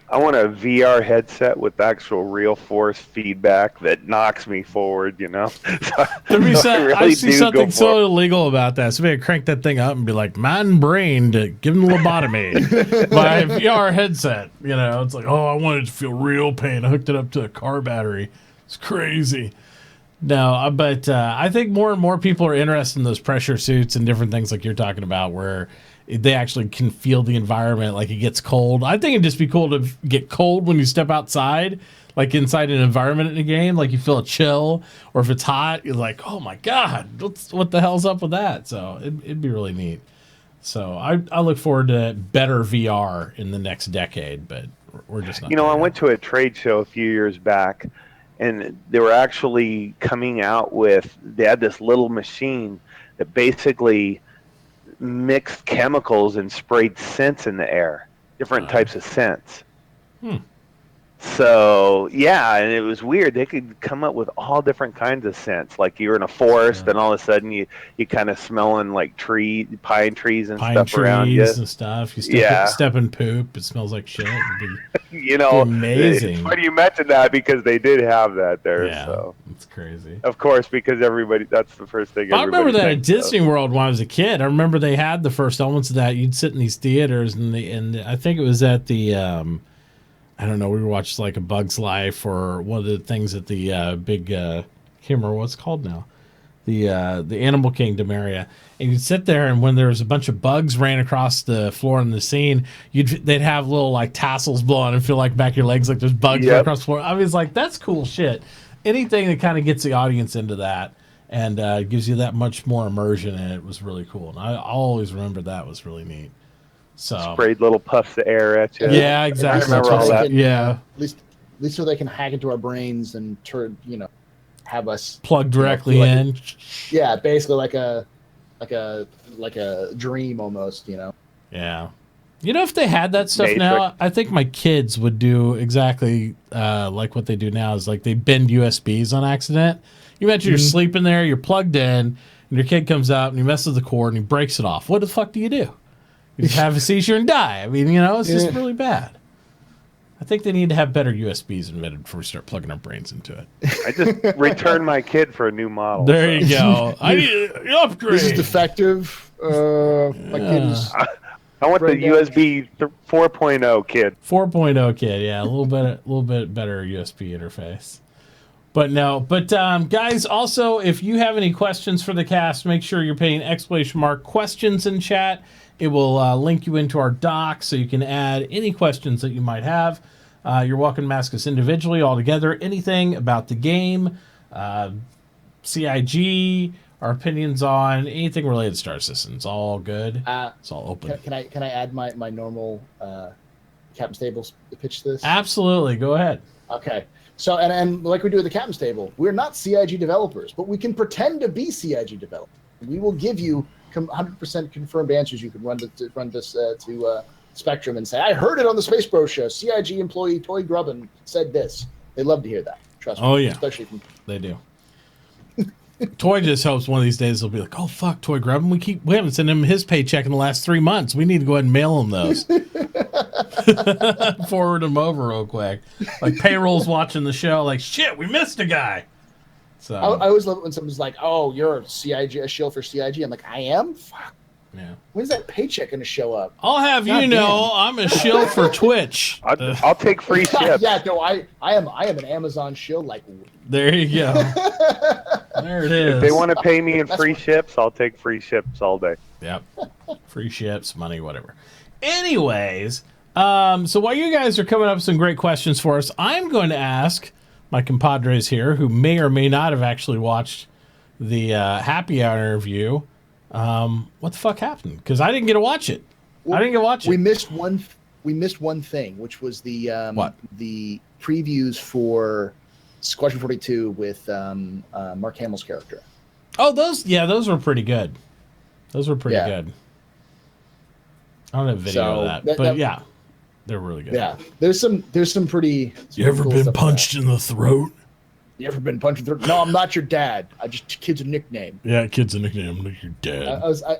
I want a VR headset with actual real force feedback that knocks me forward, I see something so illegal about that. Somebody crank that thing up and be like, man brain to give them lobotomy. My VR headset, it's like, I wanted to feel real pain. I hooked it up to a car battery. It's crazy. No, but I think more and more people are interested in those pressure suits and different things like you're talking about, where they actually can feel the environment, like it gets cold. I think it'd just be cool to get cold when you step outside, like inside an environment in a game, like you feel a chill, or if it's hot, you're like, oh my God, what the hell's up with that? So it'd be really neat. So I look forward to better VR in the next decade, but we're just not. I went to a trade show a few years back, and they were actually coming out with. They had this little machine that basically mixed chemicals and sprayed scents in the air, different types of scents. So yeah, and it was weird. They could come up with all different kinds of scents. Like you're in a forest, and all of a sudden you kind of smelling like pine trees and stuff around you. And stuff. You step in poop. It smells like shit. You know, amazing. It's funny you mentioned that because they did have that there. Yeah, so it's crazy. Of course, because that's the first thing. I remember that at Disney World when I was a kid. I remember they had the first elements of that. You'd sit in these theaters, and I think it was at the. I don't know. We were watching like A Bug's Life or one of the things at the big. I can't remember what it's called now. The Animal Kingdom area, and you'd sit there, and when there was a bunch of bugs ran across the floor in the scene, they'd have little like tassels blowing and feel like back your legs like there's bugs right across the floor. I was like, that's cool shit. Anything that kind of gets the audience into that and gives you that much more immersion in it was really cool. And I always remember that was really neat. So sprayed little puffs of air at you. Yeah, exactly. I remember all that. Yeah, at least so they can hack into our brains and turn, have us plug directly in. Yeah, basically like a dream almost. Yeah. If they had that stuff now, I think my kids would do exactly like what they do now. Is like they bend USBs on accident. You imagine you're sleeping there, you're plugged in, and your kid comes out and he messes with the cord and he breaks it off. What the fuck do? You just have a seizure and die. I mean, it's just really bad. I think they need to have better USBs invented before we start plugging our brains into it. I just returned my kid for a new model. There you go. I need an upgrade. This is defective. My kid is... I want the USB 4.0 kid. 4.0 kid, yeah, a little bit better USB interface. But guys, also, if you have any questions for the cast, make sure you're putting ! questions in chat. It will link you into our doc so you can add any questions that you might have. You're welcome to ask us individually, all together, anything about the game, CIG, our opinions on anything related to Star Citizen. It's all good. It's all open. Can I add my normal Captain's Table pitch to this? Absolutely. Go ahead. Okay. So, and like we do with the Captain's Table, we're not CIG developers, but we can pretend to be CIG developers. We will give you 100% confirmed answers. You can run this to Spectrum and say, I heard it on the SpaceBro show. CIG employee Toy Grubbin said this. They love to hear that. Trust me. Oh, yeah. Especially from... They do. Toy just hopes one of these days they'll be like, oh, fuck, Toy Grubbin. We haven't sent him his paycheck in the last 3 months. We need to go ahead and mail him those. Forward them over real quick. Like payroll's watching the show like, shit, we missed a guy. So I always love it when someone's like, "Oh, you're a shill for CIG." I'm like, "I am." Fuck. Yeah. When's that paycheck going to show up? I'll have you know, I'm a shill for Twitch. I'll take free ships. Yeah, no, I am an Amazon shill. Like, there you go. There it is. If they want to pay me in free ships, I'll take free ships all day. Yep. Free ships, money, whatever. Anyways, so while you guys are coming up with some great questions for us, I'm going to ask my compadres here, who may or may not have actually watched the happy hour interview, what the fuck happened? Because I didn't get to watch it. Well, I didn't get to watch it. We missed one thing, which was the what? The previews for Squadron 42 with Mark Hamill's character. Oh, those were pretty good. Those were pretty good. I don't have video of that, but yeah. They're really good. Yeah, there's some pretty. You ever been punched in the throat? You ever been punched in the throat? No, I'm not your dad. Kid's a nickname. Yeah, kid's a nickname. I'm not your dad.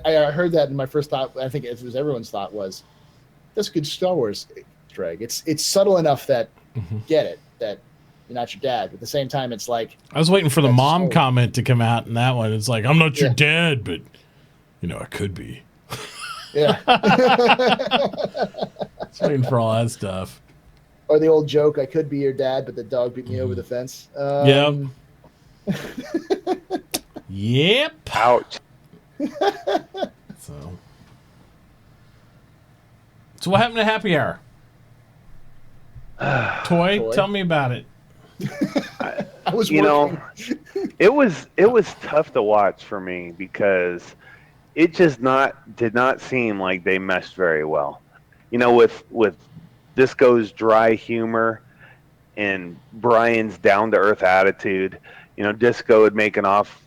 I heard that, and my first thought, I think it was everyone's thought, was that's a good Star Wars drag. It's subtle enough that get it that you're not your dad. But at the same time, it's like I was waiting for the mom comment to come out in that one. It's like I'm not your dad, but I could be. Yeah. Waiting for all that stuff. Or the old joke, I could be your dad, but the dog beat me over the fence. Yep. Yep. Ouch. So what happened to Happy Hour? Toy, tell me about it. I was it was tough to watch for me because it just did not seem like they meshed very well. With Disco's dry humor and Brian's down to earth attitude. Disco would make an off,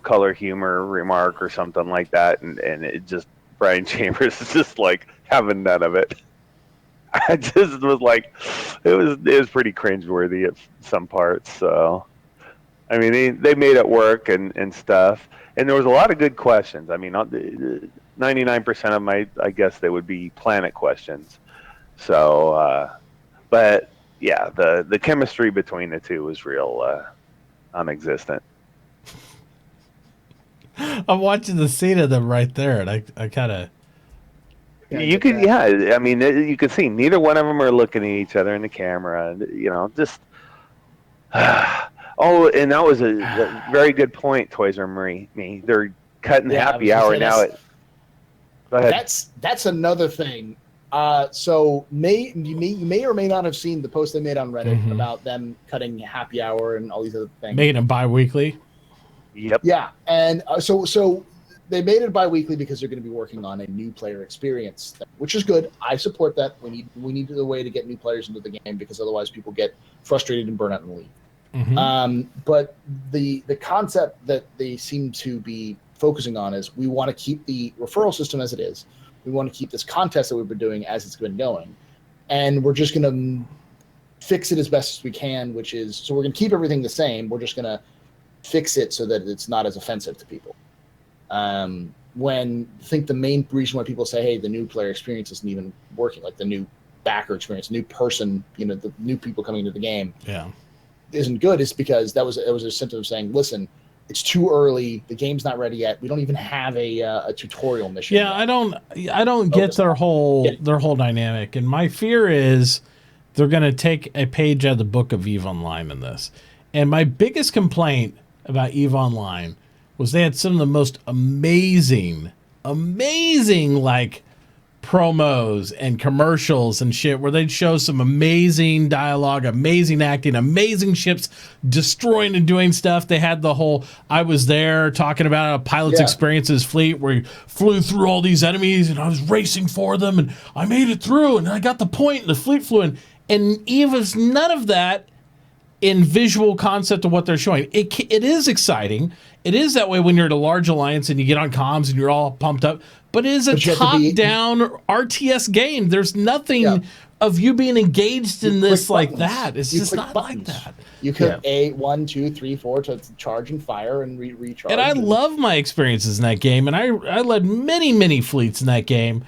color humor remark or something like that, and it just Brian Chambers is just like having none of it. I just was like, it was pretty cringeworthy at some parts. So, I mean, they made it work and stuff, and there was a lot of good questions. I mean, 99% of them, I guess they would be planet questions. So, but yeah, the chemistry between the two was real non-existent. I'm watching the scene of them right there, and I kind of. You could, yeah. I mean, you could see neither one of them are looking at each other in the camera. Just. Oh, and that was a very good point, Toys R Me. They're cutting happy hour now. Go ahead. That's another thing. So you may or may not have seen the post they made on Reddit about them cutting happy hour and all these other things. Making them bi-weekly. Yep. Yeah, and so they made it bi-weekly because they're going to be working on a new player experience, which is good. I support that. We need a way to get new players into the game because otherwise people get frustrated and burn out and leave. But the concept that they seem to be focusing on is we want to keep the referral system as it is. We want to keep this contest that we've been doing as it's been going, and we're just going to fix it as best as we can. Which is, so we're going to keep everything the same. We're just going to fix it so that it's not as offensive to people. When I think the main reason why people say, hey, the new player experience isn't even working, like the new backer experience, new person, the new people coming into the game, isn't good, is because it was a symptom of saying, listen, it's too early, the game's not ready yet, we don't even have a tutorial mission yet. I don't get their whole dynamic, and my fear is they're going to take a page out of the book of EVE Online in this. And my biggest complaint about EVE Online was they had some of the most amazing like promos and commercials and shit where they'd show some amazing dialogue, amazing acting, amazing ships destroying and doing stuff. They had the whole I was there talking about a pilot's experiences fleet where he flew through all these enemies and I was racing for them and I made it through and I got the point and the fleet flew in. And EVE is none of that in visual concept of what they're showing. It is exciting. It is that way when you're at a large alliance and you get on comms and you're all pumped up. But it is a top-down RTS game. There's nothing of you being engaged in this like that. It's just not like that. You click A, 1, 2, 3, 4 to charge and fire and recharge. And I love my experiences in that game. And I led many fleets in that game.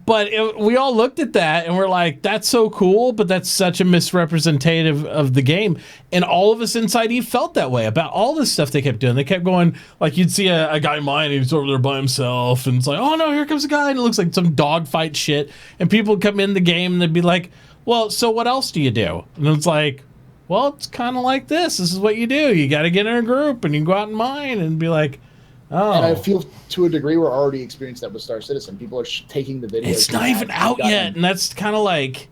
But we all looked at that and we're like, that's so cool, but that's such a misrepresentative of the game. And all of us inside EVE felt that way about all this stuff they kept doing. They kept going, like you'd see a guy mine, he's over there by himself, and it's like, oh no, here comes a guy, and it looks like some dogfight shit. And people would come in the game and they'd be like, well, so what else do you do? And it's like, well, it's kind of like this. This is what you do. You got to get in a group and you go out and mine and be like, oh. And I feel to a degree we're already experienced that with Star Citizen. People are taking the videos. It's not even out yet, and that's kind of like.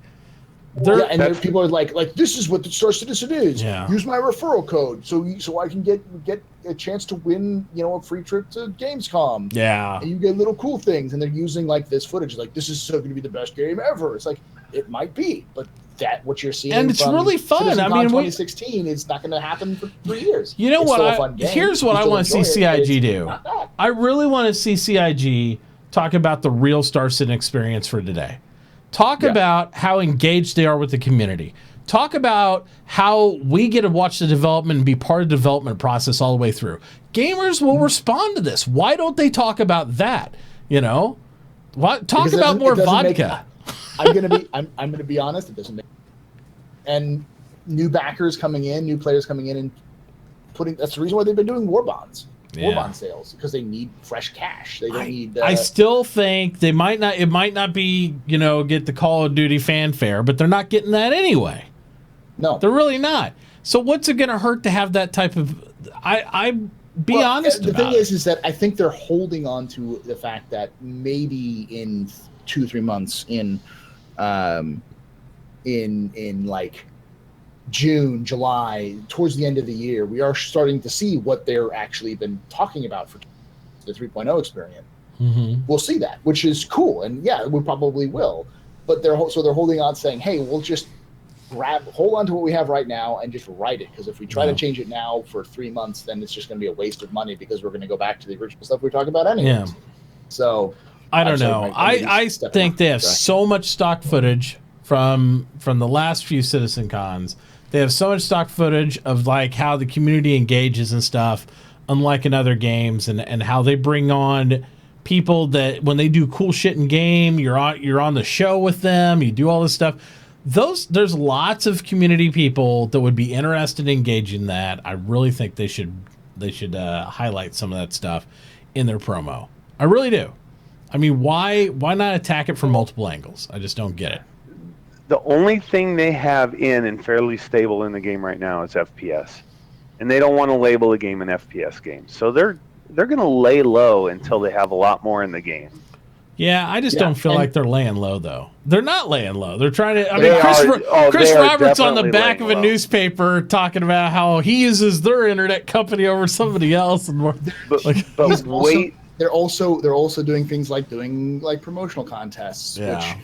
People are like this is what the Star Citizen is. Yeah. Use my referral code so I can get a chance to win, a free trip to Gamescom. Yeah. And you get little cool things, and they're using like this footage, like this is so going to be the best game ever. It's like it might be, but what you're seeing, and it's really fun. I mean, 2016 is not going to happen for 3 years. You know what? Here's what I want to see CIG do. I really want to see CIG talk about the real Star Citizen experience for today. Talk about how engaged they are with the community. Talk about how we get to watch the development and be part of the development process all the way through. Gamers will respond to this. Why don't they talk about that? Talk about more vodka. I'm gonna be honest. It doesn't make. And new backers coming in, new players coming in, and that's the reason why they've been doing war bonds, war bond sales, because they need fresh cash. They don't need. I still think they might not. It might not be get the Call of Duty fanfare, but they're not getting that anyway. No, they're really not. So what's it going to hurt to have that type of? Be honest. The thing is that I think they're holding on to the fact that maybe in 2-3 months in like June, July, towards the end of the year, we are starting to see what they're actually been talking about for the 3.0 experience. We'll see that, which is cool, and we probably will. But they're holding on, saying, "Hey, we'll just hold on to what we have right now and just write it. Because if we try to change it now for 3 months, then it's just going to be a waste of money because we're going to go back to the original stuff we talked about anyway. Yeah. So I don't know. I think they have so much stock footage from the last few Citizen Cons. They have so much stock footage of like how the community engages and stuff, unlike in other games, and how they bring on people that when they do cool shit in game, you're on the show with them, you do all this stuff. There's lots of community people that would be interested in engaging that. I really think they should highlight some of that stuff in their promo. I really do. I mean, why not attack it from multiple angles? I just don't get it. The only thing they have in and fairly stable in the game right now is FPS, and they don't want to label the game an FPS game. So they're going to lay low until they have a lot more in the game. Yeah, I just don't feel like they're laying low, though. They're not laying low. They're trying to. I mean, Chris Roberts on the back of a newspaper talking about how he uses their internet company over somebody else, and more. But wait. They're also doing things like promotional contests, which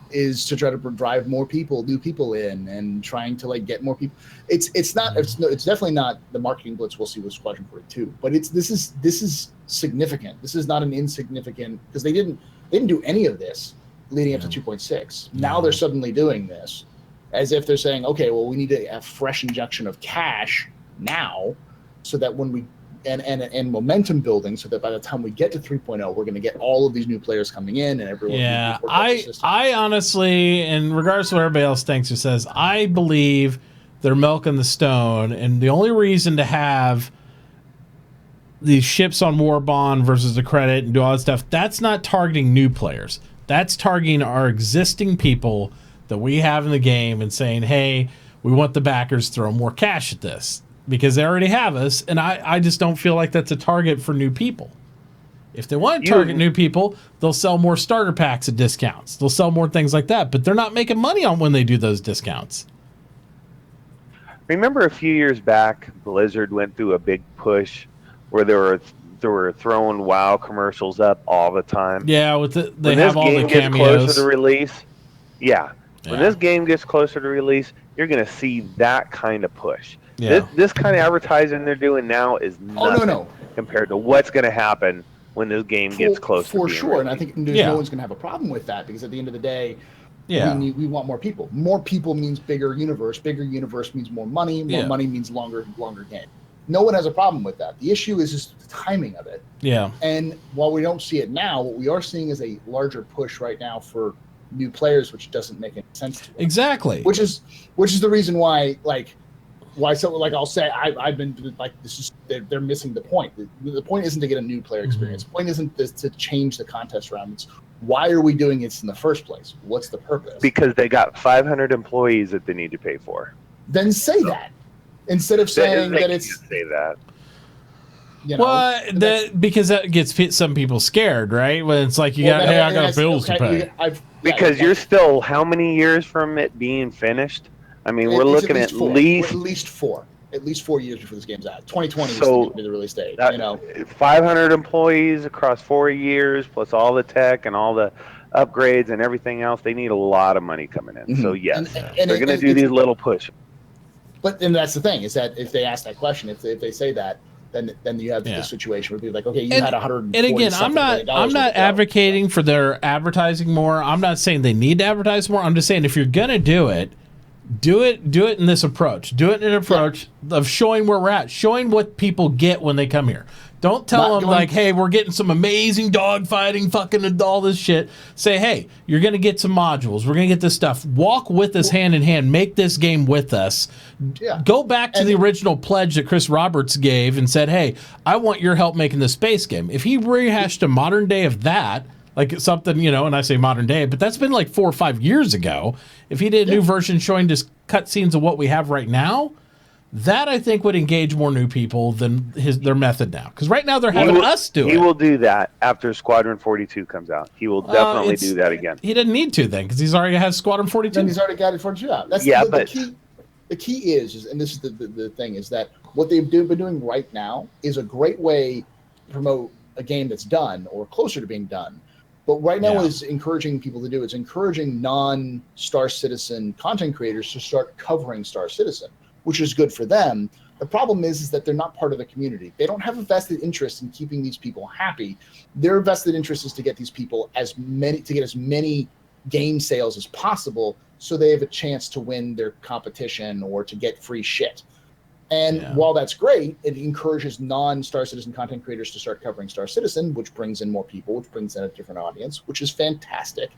is to try to drive more new people in, and trying to like get more people. It's definitely not the marketing blitz we'll see with Squadron 42, but this is significant. This is not an insignificant, because they didn't do any of this leading up to 2.6. Now they're suddenly doing this as if they're saying, okay, well, we need to have fresh injection of cash now, so that when we and momentum building, so that by the time we get to 3.0, we're going to get all of these new players coming in, and everyone. Yeah, I honestly, and regardless of what everybody else thinks or says, I believe they're milking the stone, and the only reason to have these ships on war bond versus the credit and do all that stuff, that's not targeting new players. That's targeting our existing people that we have in the game and saying, hey, we want the backers to throw more cash at this, because they already have us, and I just don't feel like that's a target for new people. If they want to target new people, they'll sell more starter packs at discounts. They'll sell more things like that, but they're not making money on when they do those discounts. Remember a few years back, Blizzard went through a big push where they were throwing WoW commercials up all the time. Yeah, they have all the cameos. When this game gets closer to release, when this game gets closer to release, you're going to see that kind of push. Yeah. This kind of advertising they're doing now is nothing compared to what's going to happen when this game gets closer. For sure, and I think no one's going to have a problem with that, because at the end of the day, we want more people. More people means bigger universe. Bigger universe means more money. More money means longer game. No one has a problem with that. The issue is just the timing of it. Yeah. And while we don't see it now, what we are seeing is a larger push right now for new players, which doesn't make any sense to us. Exactly. Which is the reason why I'll say I've been like, this is they're missing the point. The point isn't to get a new player experience. The point isn't to change the contest round. It's why are we doing it in the first place? What's the purpose? Because they got 500 employees that they need to pay for. Then say that instead of saying that it's say that. You know, well, because that gets some people scared, right? When it's like I got bills to pay. Because you're still how many years from it being finished? I mean, we're looking at least 4 years before this game's out. 2020 is going to be the release date. 500 employees across 4 years, plus all the tech and all the upgrades and everything else. They need a lot of money coming in. Mm-hmm. So yes, they're going to do these little pushes. But then that's the thing, is that if they ask that question, if they say that, then you have this situation where people are like, okay, you had 140. And again, I'm not advocating for their advertising more. I'm not saying they need to advertise more. I'm just saying if you're going to do it in this approach. Do it in an approach of showing where we're at, showing what people get when they come here. Don't tell them like, hey, we're getting some amazing dogfighting, fucking all this shit. Say, hey, you're going to get some modules. We're going to get this stuff. Walk with us hand in hand. Make this game with us. Yeah. Go back to the original pledge that Chris Roberts gave and said, hey, I want your help making the space game. If he rehashed a modern day of that, like something, and I say modern day, but that's been like 4 or 5 years ago. If he did a new version showing just cutscenes of what we have right now, that I think would engage more new people than their method now. Because right now they're having us do it. He will do that after Squadron 42 comes out. He will definitely do that again. He didn't need to then, because he's already has Squadron 42. Then he's already got it 42 out. That's the key is, and this is the thing, is that what they've been doing right now is a great way to promote a game that's done or closer to being done, But right now, Yeah. what it's encouraging people to do, it's encouraging non-Star Citizen content creators to start covering Star Citizen, which is good for them. The problem is that they're not part of the community. They don't have a vested interest in keeping these people happy. Their vested interest is to get these people as many game sales as possible, so they have a chance to win their competition or to get free shit. And while that's great, it encourages non-Star Citizen content creators to start covering Star Citizen, which brings in more people, which brings in a different audience, which is fantastic.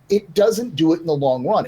It doesn't do it in the long run.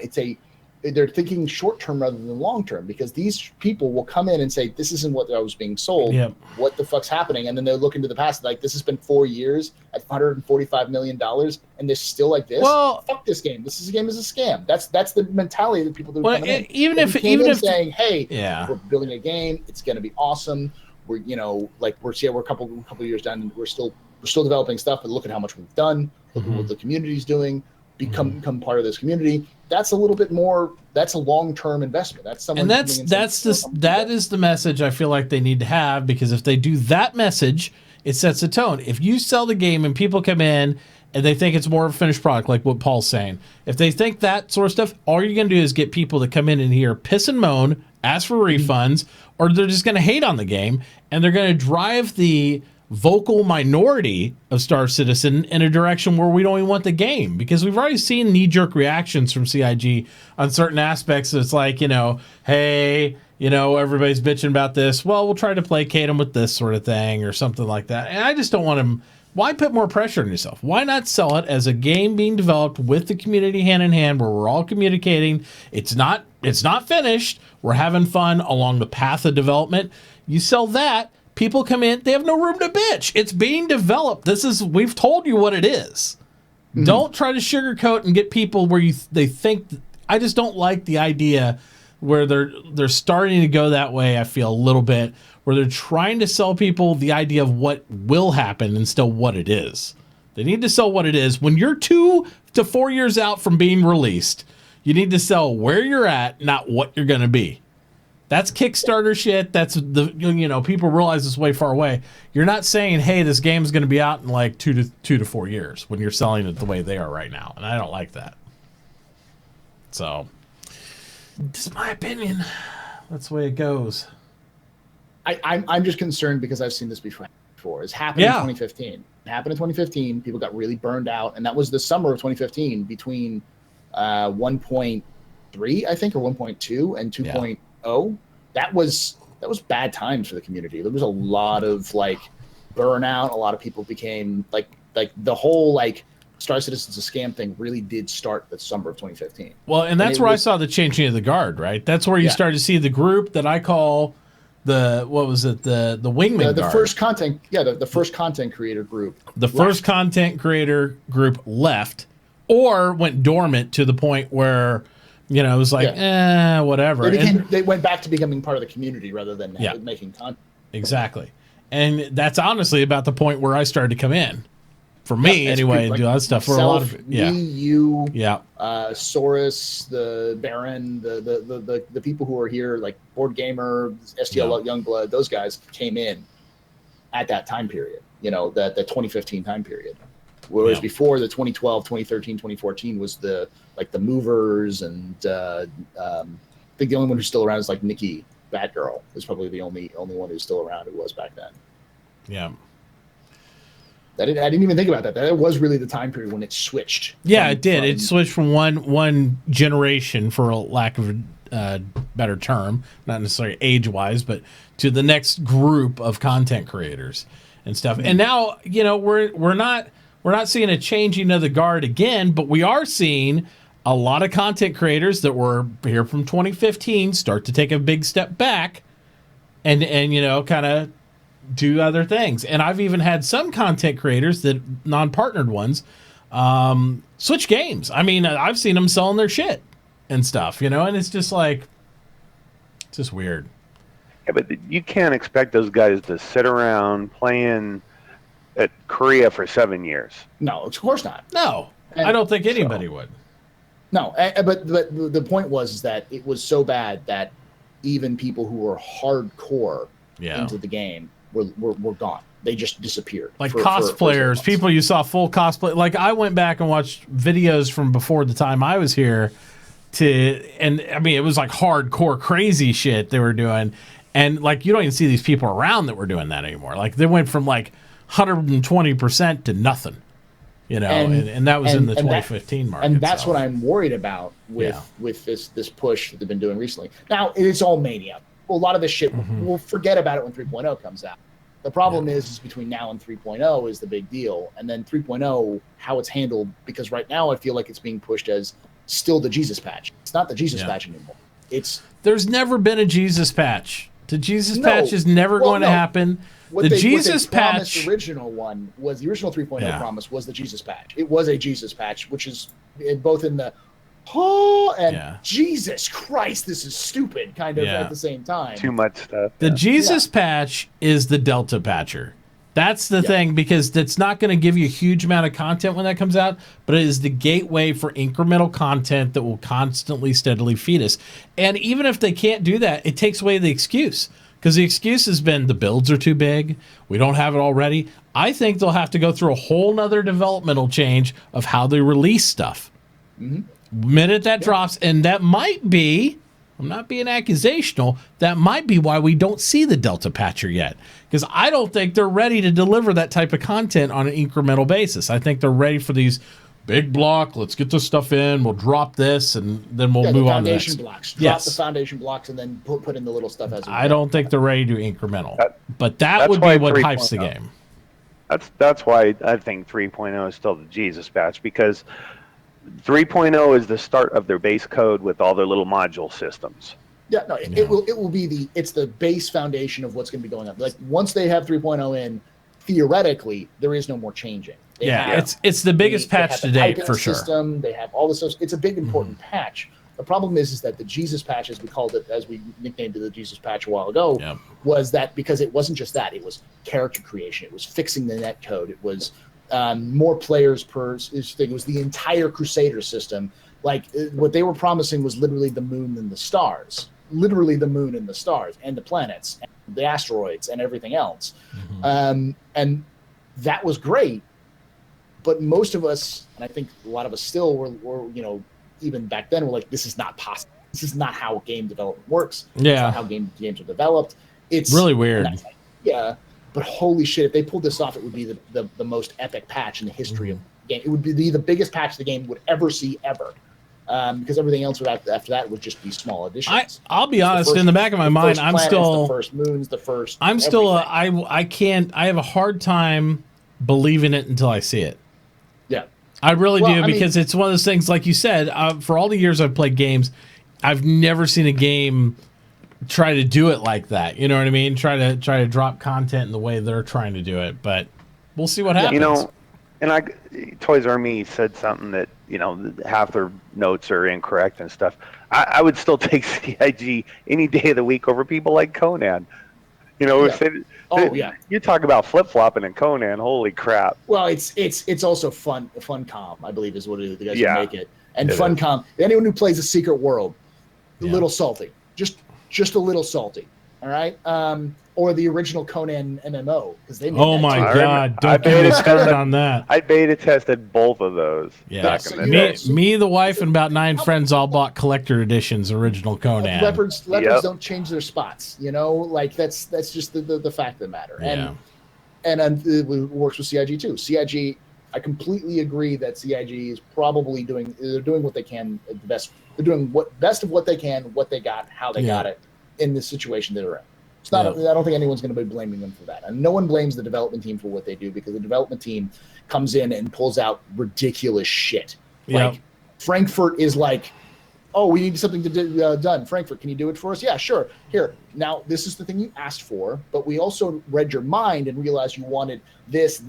They're thinking short-term rather than long-term, because these people will come in and say, this isn't what I was being sold. Yep. What the fuck's happening? And then they'll look into the past, like, this has been 4 years at $145 million, and they're still like this? Well, fuck this game. This game is a scam. That's the mentality that people do. Well, even if saying, hey, yeah, we're building a game, it's going to be awesome. We're a couple of years done, and we're still developing stuff, but look at how much we've done. Look at what the community's doing. Become part of this community. That's a little bit more. That's a long-term investment. That's someone. And that is the message I feel like they need to have, because if they do that message, it sets a tone. If you sell the game and people come in and they think it's more of a finished product, like what Paul's saying, if they think that sort of stuff, all you're going to do is get people to come in and hear piss and moan, ask for refunds, or they're just going to hate on the game, and they're going to drive the vocal minority of Star Citizen in a direction where we don't even want the game, because we've already seen knee-jerk reactions from CIG on certain aspects. It's like, hey, everybody's bitching about this. Well, we'll try to placate them with this sort of thing or something like that. And I just don't want them. Why put more pressure on yourself? Why not sell it as a game being developed with the community hand in hand, where we're all communicating? It's not finished. We're having fun along the path of development. You sell that. People come in, they have no room to bitch. It's being developed. We've told you what it is. Mm-hmm. Don't try to sugarcoat and get people where they think. I just don't like the idea where they're starting to go that way. I feel a little bit where they're trying to sell people the idea of what will happen instead of what it is. They need to sell what it is. When you're 2 to 4 years out from being released, you need to sell where you're at, not what you're going to be. That's Kickstarter shit. That's people realize it's way far away. You're not saying, hey, this game's going to be out in like 2 to 4 years when you're selling it the way they are right now. And I don't like that. So, just my opinion. That's the way it goes. I'm just concerned because I've seen this before. It's happened in 2015. It happened in 2015. People got really burned out. And that was the summer of 2015 between 1.3, I think, or 1.2 and 2.0. That was bad times for the community. There was a lot of burnout. A lot of people became like the whole Star Citizen's a scam thing really did start the summer of 2015. Well, and that's where I saw the changing of the guard, right? That's where you started to see the group that I call the wingman the guard. First content, the first content creator group. The first content creator group left or went dormant to the point where it was like, whatever. They went back to becoming part of the community rather than making content. Exactly. And that's honestly about the point where I started to come in. For me, anyway, to do that stuff. For a lot of you, Saurus, the Baron, the people who are here, like Board Gamer, STL Youngblood, those guys came in at that time period, the 2015 time period. Whereas before, the 2012, 2013, 2014 was the movers, and I think the only one who's still around is Nikki Batgirl is probably the only one who's still around who was back then. Yeah. I didn't even think about that. That was really the time period when it switched. Yeah, it did. It switched from one generation, for a lack of a better term, not necessarily age-wise, but to the next group of content creators and stuff. Mm-hmm. And now, we're not seeing a changing of the guard again, but we are seeing a lot of content creators that were here from 2015 start to take a big step back and kind of do other things. And I've even had some content creators, that non-partnered ones, switch games. I mean, I've seen them selling their shit and stuff, and it's just it's just weird. Yeah, but you can't expect those guys to sit around playing at Korea for 7 years. No, of course not. No, I don't think anybody would. No, but the point was that it was so bad that even people who were hardcore into the game were gone. they just disappeared. Like for cosplayers, people you saw full cosplay. Like I went back and watched videos from before the time I was here and I mean, it was like hardcore crazy shit they were doing. And like, you don't even see these people around that were doing that anymore. Like they went from like 120% to nothing, and that was in the 2015 market. And that's what I'm worried about with this push that they've been doing recently. Now it's all mania. Well, a lot of this shit, we'll forget about it when 3.0 comes out. The problem is between now and 3.0 is the big deal. And then 3.0, how it's handled, because right now I feel like it's being pushed as still the Jesus patch. It's not the Jesus patch anymore. There's never been a Jesus patch. The Jesus patch is never going to happen. The Jesus patch, the original one was the original 3.0 promise was the Jesus patch. It was a Jesus patch, which is both in the Jesus Christ, this is stupid kind of at the same time. Too much stuff. The Jesus patch is the Delta patcher. That's the thing, because it's not going to give you a huge amount of content when that comes out, but it is the gateway for incremental content that will constantly, steadily feed us. And even if they can't do that, it takes away the excuse, because the excuse has been the builds are too big, we don't have it already. I think they'll have to go through a whole nother developmental change of how they release stuff. Minute that drops, and that might be, I'm not being accusational, that might be why we don't see the Delta patcher yet. Because I don't think they're ready to deliver that type of content on an incremental basis. I think they're ready for these big block, let's get this stuff in, we'll drop this, and then we'll move on to the next. Blocks. Drop the foundation blocks and then put in the little stuff as I don't think they're ready to do incremental. But that would be what hypes the game. That's why I think 3.0 is still the Jesus patch, because 3.0 is the start of their base code with all their little module systems. Yeah, no, it will be it's the base foundation of what's going to be going on. Like once they have 3.0 in, theoretically, there is no more changing. It's the biggest patch to date for sure. They have all this stuff. It's a big important patch. The problem is that the Jesus patch, as we called it, as we nicknamed it the Jesus patch a while ago, was that because it wasn't just that, it was character creation, it was fixing the net code, it was more players per thing. It was the entire Crusader system. Like what they were promising was literally the moon and the stars, literally the moon and the stars and the planets and the asteroids and everything else. And that was great. But most of us, and I think a lot of us still were even back then, were like, this is not possible. This is not how game development works. It's not how games are developed. It's really weird. But holy shit, if they pulled this off, it would be the most epic patch in the history of the game. It would be the biggest patch the game would ever see ever. Because everything else after that would just be small additions. I'll be honest, in the back of my mind, I'm still the first moons, the first. I'm still I have a hard time believing it until I see it. Yeah, I really do, because it's one of those things, like you said, for all the years I've played games, I've never seen a game try to do it like that. You know what I mean? Try to drop content in the way they're trying to do it, but we'll see what happens. And Toys R Me said something that, half their notes are incorrect and stuff. I would still take CIG any day of the week over people like Conan. You talk about flip-flopping in Conan, holy crap. Well, it's also Funcom, I believe is what the guys who make it. And Funcom, anyone who plays a Secret World, a little salty. Just a little salty. All right? Or the original Conan MMO, because they made my God, don't get me started on that. I beta tested both of those back in the day. Me, the wife, and about 9 friends all bought collector editions, original Conan. Leopards don't change their spots, like that's just the fact of the matter. And it works with CIG too. CIG, I completely agree that CIG is probably doing what they can the best. They're doing best of what they can, what they got, how they got it in the situation they're in. It's not. I don't think anyone's going to be blaming them for that, and no one blames the development team for what they do, because the development team comes in and pulls out ridiculous shit. Like Frankfurt is like, oh, we need something to do done. Frankfurt, can you do it for us? Yeah, sure. Here, now this is the thing you asked for, but we also read your mind and realized you wanted this,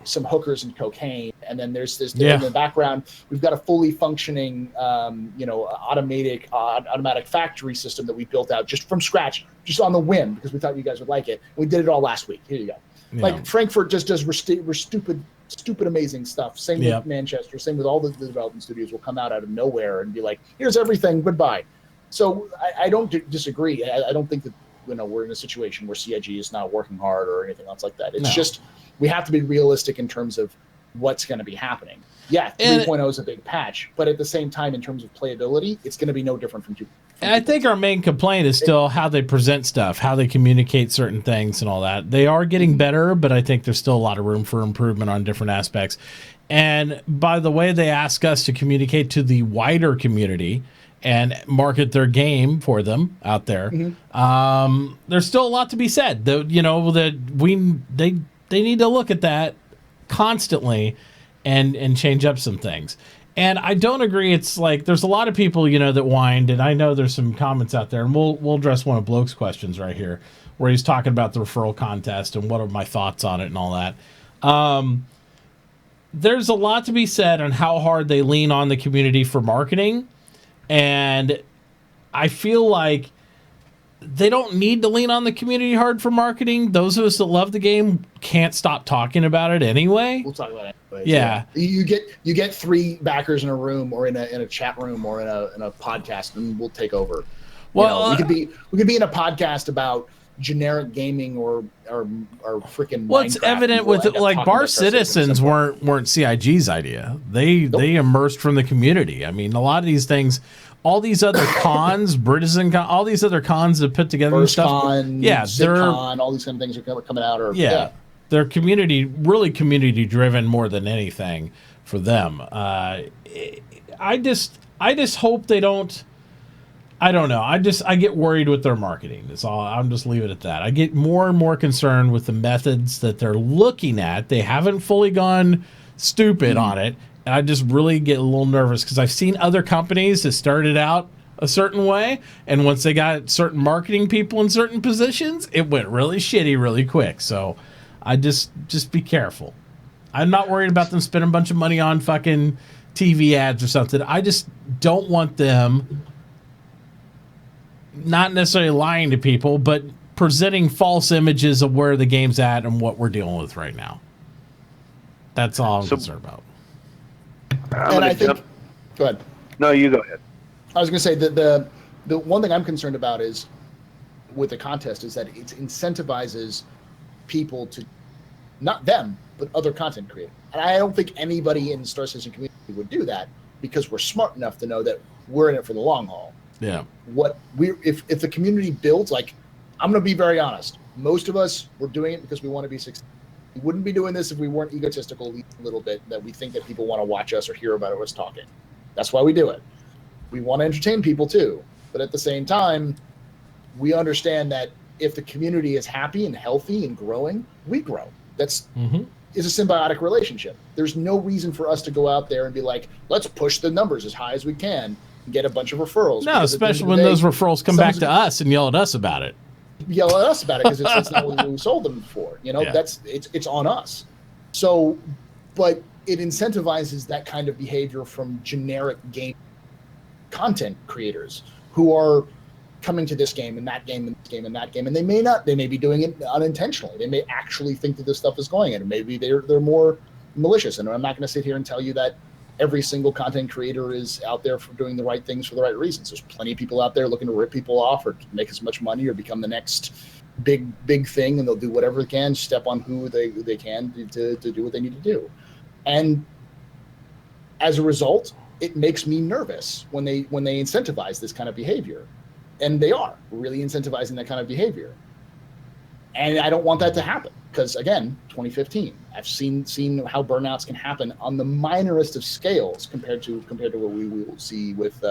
some hookers and cocaine, and then there's this in the background. We've got a fully functioning, automatic factory system that we built out just from scratch, just on the whim, because we thought you guys would like it. We did it all last week. Here you go. Yeah. Like Frankfurt just does stupid, amazing stuff. Same with Manchester. Same with all the development studios will come out of nowhere and be like, "Here's everything. Goodbye." So I don't disagree. I don't think that we're in a situation where CIG is not working hard or anything else like that. It's No. just we have to be realistic in terms of what's going to be happening. Yeah, 3.0 is a big patch, but at the same time, in terms of playability, it's going to be no different from 2. And I think our main complaint is still how they present stuff, how they communicate certain things and all that. They are getting better, but I think there's still a lot of room for improvement on different aspects. And by the way, they ask us to communicate to the wider community and market their game for them out there. There's still a lot to be said. They need to look at that constantly and change up some things. And I don't agree. It's like there's a lot of people, that whined, and I know there's some comments out there, and we'll address one of Bloke's questions right here, where he's talking about the referral contest and what are my thoughts on it and all that. There's a lot to be said on how hard they lean on the community for marketing, and I feel like they don't need to lean on the community hard for marketing. Those of us that love the game can't stop talking about it anyway. We'll talk about it anyways. Yeah. You get 3 backers in a room or in a chat room or in a podcast, and we'll take over. Well, we could be in a podcast about generic gaming or freaking. Well, it's evident with like Bar Citizens weren't CIG's idea. They emerged from the community. I mean, a lot of these things. All these other cons, Britizen Con, all these other cons that put together First stuff. Con, yeah, ZipCon, all these kind of things are coming out. They're really community driven more than anything for them. I just hope they don't. I don't know. I get worried with their marketing. That's all. I'm just leave it at that. I get more and more concerned with the methods that they're looking at. They haven't fully gone stupid on it. And I just really get a little nervous because I've seen other companies that started out a certain way, and once they got certain marketing people in certain positions, it went really shitty really quick. So I just be careful. I'm not worried about them spending a bunch of money on fucking TV ads or something. I just don't want them not necessarily lying to people, but presenting false images of where the game's at and what we're dealing with right now. That's all I'm concerned about. I think. Go ahead. No, you go ahead. I was going to say that the one thing I'm concerned about is with the contest is that it incentivizes people to, not them, but other content creators. And I don't think anybody in the Star Citizen community would do that because we're smart enough to know that we're in it for the long haul. Yeah. If the community builds, like, I'm going to be very honest. Most of us were doing it because we want to be successful. We wouldn't be doing this if we weren't egotistical a little bit, that we think that people want to watch us or hear about us talking. That's why we do it. We want to entertain people too. But at the same time, we understand that if the community is happy and healthy and growing, we grow. That's is a symbiotic relationship. There's no reason for us to go out there and be like, let's push the numbers as high as we can and get a bunch of referrals. No, especially when those referrals come back to us and yell at us about it. Yell at us about it because it's not what we sold them for. It's on us. So, but it incentivizes that kind of behavior from generic game content creators who are coming to this game and that game and this game and that game, and they may be doing it unintentionally. They may actually think that this stuff is going in, and maybe they're more malicious. And I'm not going to sit here and tell you that every single content creator is out there for doing the right things for the right reasons. There's plenty of people out there looking to rip people off or make as much money or become the next big thing, and they'll do whatever they can, step on who they can to do what they need to do. And as a result, it makes me nervous when they incentivize this kind of behavior. And they are really incentivizing that kind of behavior. And I don't want that to happen because, again, 2015, I've seen how burnouts can happen on the minorest of scales compared to what we will see with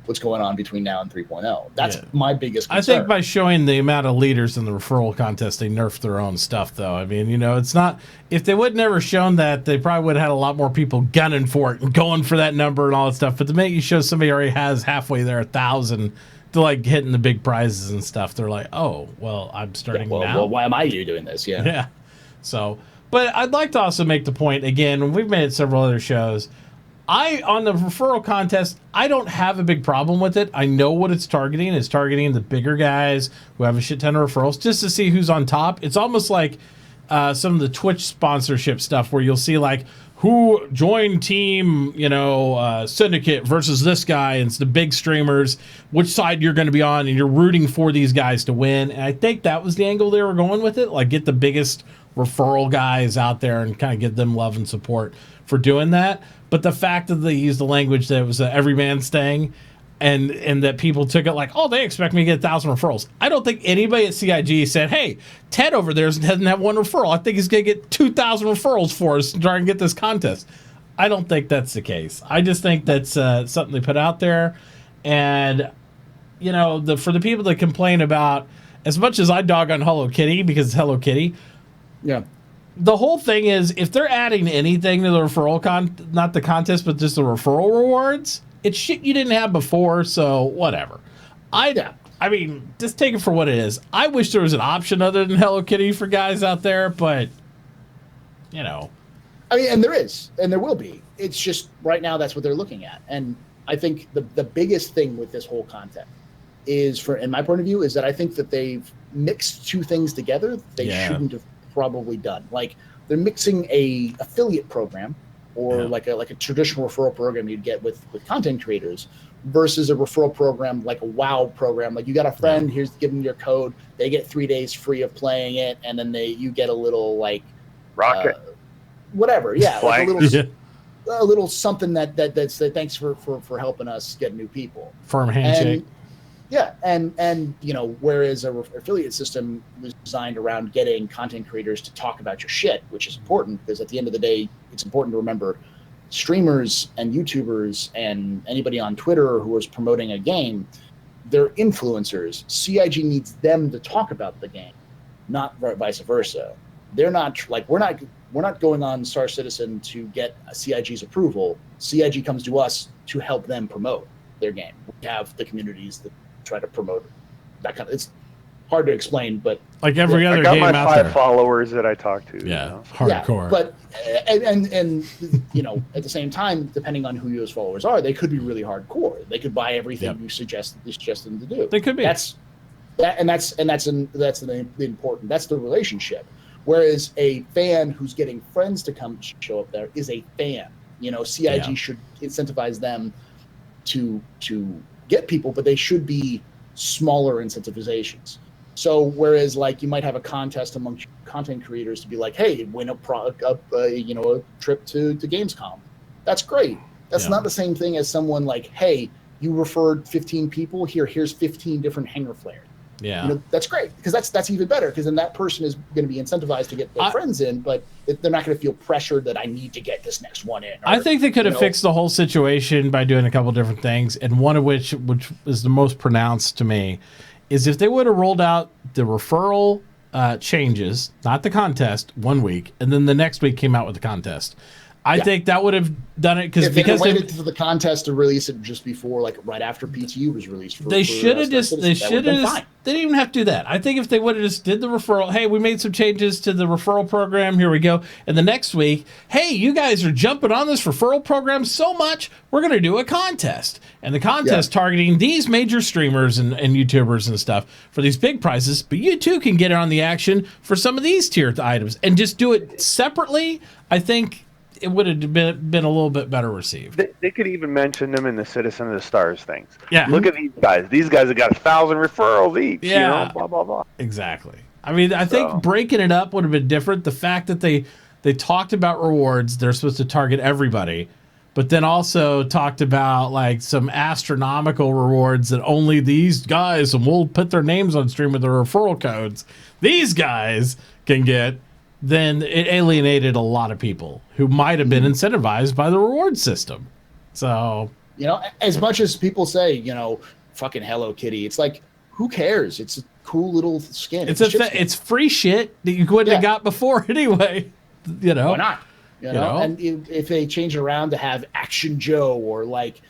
what's going on between now and 3.0. That's my biggest concern. I think by showing the amount of leaders in the referral contest, they nerfed their own stuff, though. I mean, it's not... If they would never shown that, they probably would have had a lot more people gunning for it and going for that number and all that stuff. But the minute you show somebody already has halfway there 1,000... to like hitting the big prizes and stuff, they're like, oh, well, I'm starting now. Well, why am I doing this? Yeah. So, but I'd like to also make the point, again, we've made several other shows. On the referral contest, I don't have a big problem with it. I know what it's targeting. It's targeting the bigger guys who have a shit ton of referrals just to see who's on top. It's almost like some of the Twitch sponsorship stuff where you'll see like who joined team, Syndicate versus this guy, and it's the big streamers, which side you're going to be on, and you're rooting for these guys to win. And I think that was the angle they were going with it, like get the biggest referral guys out there and kind of give them love and support for doing that. But the fact that they used the language that it was every man's thing, and that people took it like, oh, they expect me to get 1,000 referrals. I don't think anybody at CIG said, hey, Ted over there doesn't have one referral. I think he's going to get 2,000 referrals for us to try and get this contest. I don't think that's the case. I just think that's something they put out there. And, for the people that complain about, as much as I dog on Hello Kitty because it's Hello Kitty, yeah, the whole thing is if they're adding anything to the referral not the contest, but just the referral rewards, it's shit you didn't have before, so whatever. I mean, just take it for what it is. I wish there was an option other than Hello Kitty for guys out there, but, I mean, and there is, and there will be. It's just right now that's what they're looking at. And I think the biggest thing with this whole content is, in my point of view, is that I think that they've mixed two things together they shouldn't have probably done. Like, they're mixing a affiliate program or like a traditional referral program you'd get with content creators versus a referral program like a WoW program. Like, you got a friend, here's give them your code, they get 3 days free of playing it, and then you get a little like rocket, whatever, like a little something that's thanks for helping us get new people. Firm handshake. And whereas a affiliate system was designed around getting content creators to talk about your shit, which is important because at the end of the day, it's important to remember streamers and YouTubers and anybody on Twitter who is promoting a game, they're influencers. CIG needs them to talk about the game, not vice versa. They're not like we're not going on Star Citizen to get CIG's approval. CIG comes to us to help them promote their game. We have the communities that try to promote that kind of. It's hard to explain, but like every other game I got my out 5 followers that I talk to. Hardcore. Yeah, but and at the same time, depending on who those followers are, they could be really hardcore. They could buy everything you suggest them to do. They could be. That's the important. That's the relationship. Whereas a fan who's getting friends to come show up there is a fan. CIG should incentivize them to get people, but they should be smaller incentivizations. So whereas like you might have a contest among content creators to be like, hey, win a trip to Gamescom. That's great. That's not the same thing as someone like, hey, you referred 15 people, here's 15 different hanger flares. Yeah. That's great because that's even better because then that person is going to be incentivized to get their friends in, but they're not going to feel pressured that I need to get this next one in. I think they could have fixed the whole situation by doing a couple different things, and one of which is the most pronounced to me, is if they would have rolled out the referral changes, not the contest, 1 week, and then the next week came out with the contest. I think that would have done it because they waited for the contest to release it just before, like right after PTU was released. They didn't even have to do that. I think if they would have just did the referral, hey, we made some changes to the referral program, here we go. And the next week, hey, you guys are jumping on this referral program so much, we're going to do a contest. And the contest targeting these major streamers and YouTubers and stuff for these big prizes, but you too can get on the action for some of these tiered items and just do it separately. I think it would have been a little bit better received. They could even mention them in the Citizen of the Stars things. Yeah. Look at these guys. These guys have got 1,000 referrals each. Yeah. Blah, blah, blah. Exactly. I mean, I think breaking it up would have been different. The fact that they talked about rewards, they're supposed to target everybody, but then also talked about like some astronomical rewards that only these guys, and we'll put their names on stream with their referral codes, these guys can get. Then it alienated a lot of people who might have been incentivized by the reward system. So, as much as people say, fucking Hello Kitty, it's like, who cares? It's a cool little skin. It's free shit that you wouldn't have got before anyway. Why not? And if they change it around to have Action Joe or like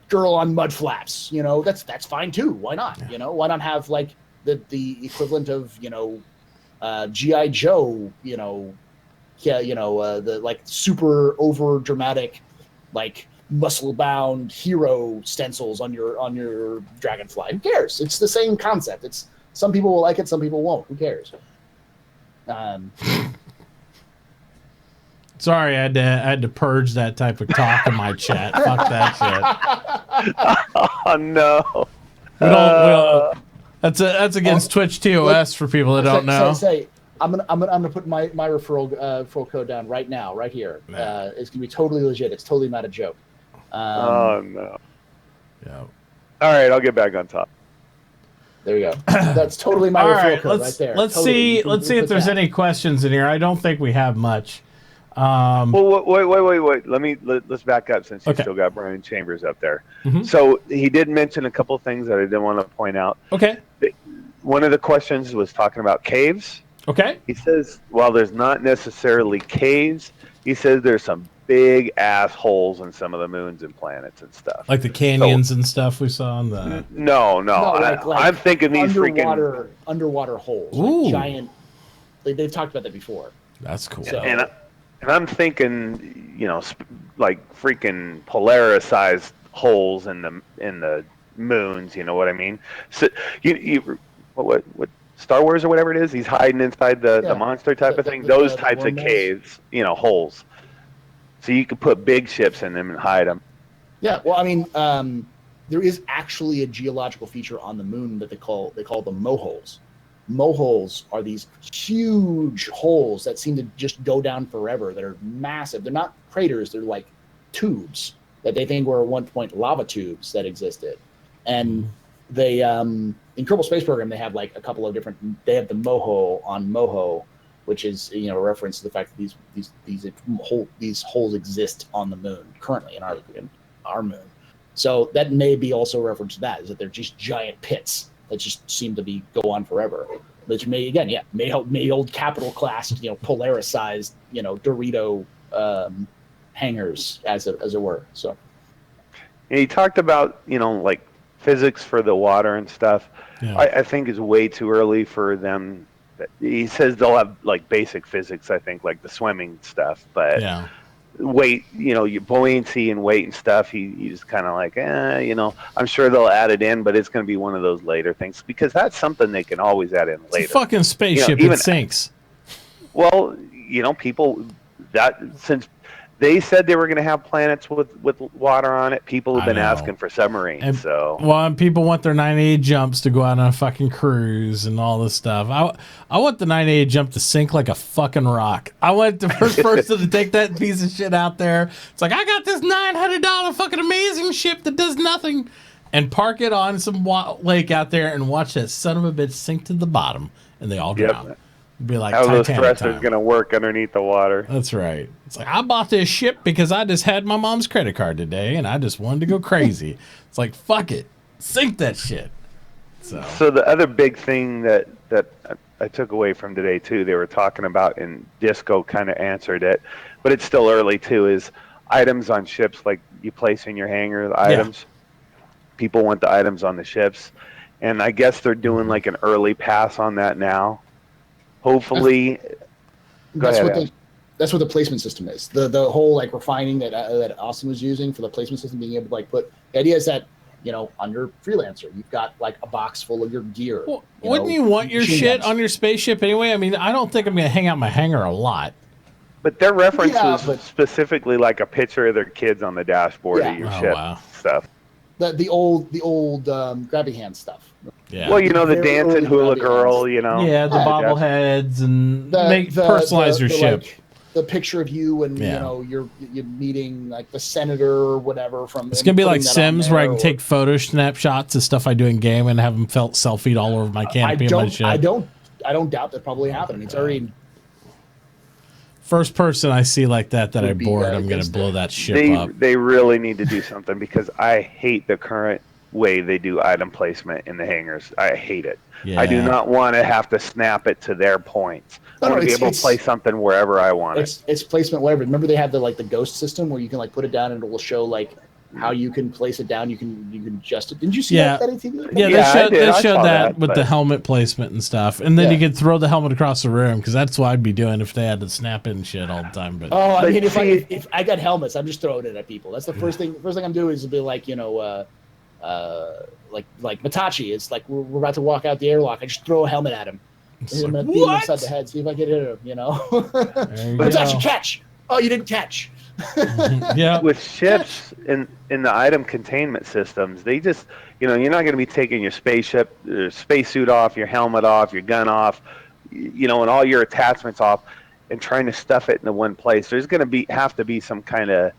Girl on Mud Flaps, that's fine too. Why not? Why not have like the equivalent of G.I. Joe, the like super over dramatic, like muscle bound hero stencils on your Dragonfly. Who cares? It's the same concept. It's some people will like it, some people won't. Who cares? Sorry, I had to purge that type of talk in my chat. Fuck that shit. Oh no. We don't. That's against Twitch TOS for people that don't know. I'm gonna put my referral code down right now, right here. It's gonna be totally legit. It's totally not a joke. Oh no. Yeah. All right, I'll get back on top. There you go. That's totally my referral code right there. Let's see if there's any questions in here. I don't think we have much. Well, wait. Let's back up since you still got Brian Chambers up there. Mm-hmm. So he did mention a couple things that I didn't want to point out. Okay. One of the questions was talking about caves. Okay. He says, while there's not necessarily caves, he says there's some big ass holes in some of the moons and planets and stuff. Like the canyons and stuff we saw on the. No. I'm thinking these underwater holes. Ooh. Like giant. They've talked about that before. That's cool. So, and I'm thinking, like freaking Polaris-sized holes in the moons. You know what I mean? So what Star Wars or whatever it is, he's hiding inside the monster type of thing. Those types of caves, holes. So you could put big ships in them and hide them. Yeah, well, I mean, there is actually a geological feature on the moon that they call them moholes. Moholes are these huge holes that seem to just go down forever. That are massive. They're not craters. They're like tubes that they think were at one point lava tubes that existed. And they in Kerbal Space Program they have like a couple of different. They have the moho on Moho, which is a reference to the fact that these holes exist on the moon currently in our moon. So that may be also a reference to that, is that they're just giant pits that just seem to go on forever. Which may old capital class, Polaris sized, Dorito hangars as it were. So he talked about like physics for the water and stuff. Yeah. I think is way too early for them. He says they'll have like basic physics, I think, like the swimming stuff, but weight, your buoyancy and weight and stuff, he's kind of like, I'm sure they'll add it in, but it's going to be one of those later things because that's something they can always add in later. It's a fucking spaceship, it sinks. Well, people since they said they were going to have planets with water on it, people have been asking for submarines. And people want their 9A jumps to go out on a fucking cruise and all this stuff. I want the 9A jump to sink like a fucking rock. I want the first person to take that piece of shit out there. It's like, I got this $900 fucking amazing ship that does nothing, and park it on some lake out there and watch that son of a bitch sink to the bottom, and they all drown. Yep. Be like how those Titanic thrusters going to work underneath the water. That's right. It's like, I bought this ship because I just had my mom's credit card today and I just wanted to go crazy. It's like, fuck it, sink that shit. So the other big thing that I took away from today too, they were talking about, and Disco kind of answered it, but it's still early too, is items on ships, like you place in your hangar, the items. People want the items on the ships, and I guess they're doing like an early pass on that now. Hopefully, that's what the placement system is. The whole like refining that Austin was using for the placement system, being able to like put the idea is that under Freelancer you've got like a box full of your gear. Well, wouldn't you want your shit on your spaceship anyway? I mean, I don't think I'm gonna hang out my hangar a lot. But their reference was specifically like a picture of their kids on the dashboard of your ship stuff. The old grabbing hand stuff. Yeah. Well, the dancing hula girl, Yeah, the bobbleheads and personalize your ship. Like, the picture of you and you're meeting like the senator or whatever from. It's gonna be like Sims, where I can take photo snapshots of stuff I do in game and have them selfied all over my canopy and my ship. I don't doubt that probably happening. It's already. First person I see like that I board, I'm gonna blow that ship up. They really need to do something because I hate the current way they do item placement in the hangars. I hate it. Yeah. I do not want to have to snap it to their points. I want to be able to place something wherever I want it. It's placement wherever. Remember they have the ghost system where you can like put it down and it will show like how you can place it down. You can adjust it. Didn't you see that at ATV? Yeah, they showed that with the helmet placement and stuff. And then you could throw the helmet across the room, because that's what I'd be doing if they had to snap in shit all the time. But I mean, if I got helmets, I'm just throwing it at people. That's the first thing. First thing I'm doing is to be like, like Mitauchi. It's like we're about to walk out the airlock. I just throw a helmet at him. I'm gonna beat him upside the head. See if I can hit him. Mitauchi, catch! Oh, you didn't catch. Yeah. With ships in the item containment systems, they just, you're not going to be taking your spaceship, spacesuit off, your helmet off, your gun off, and all your attachments off, and trying to stuff it into one place. There's going to have to be some kind of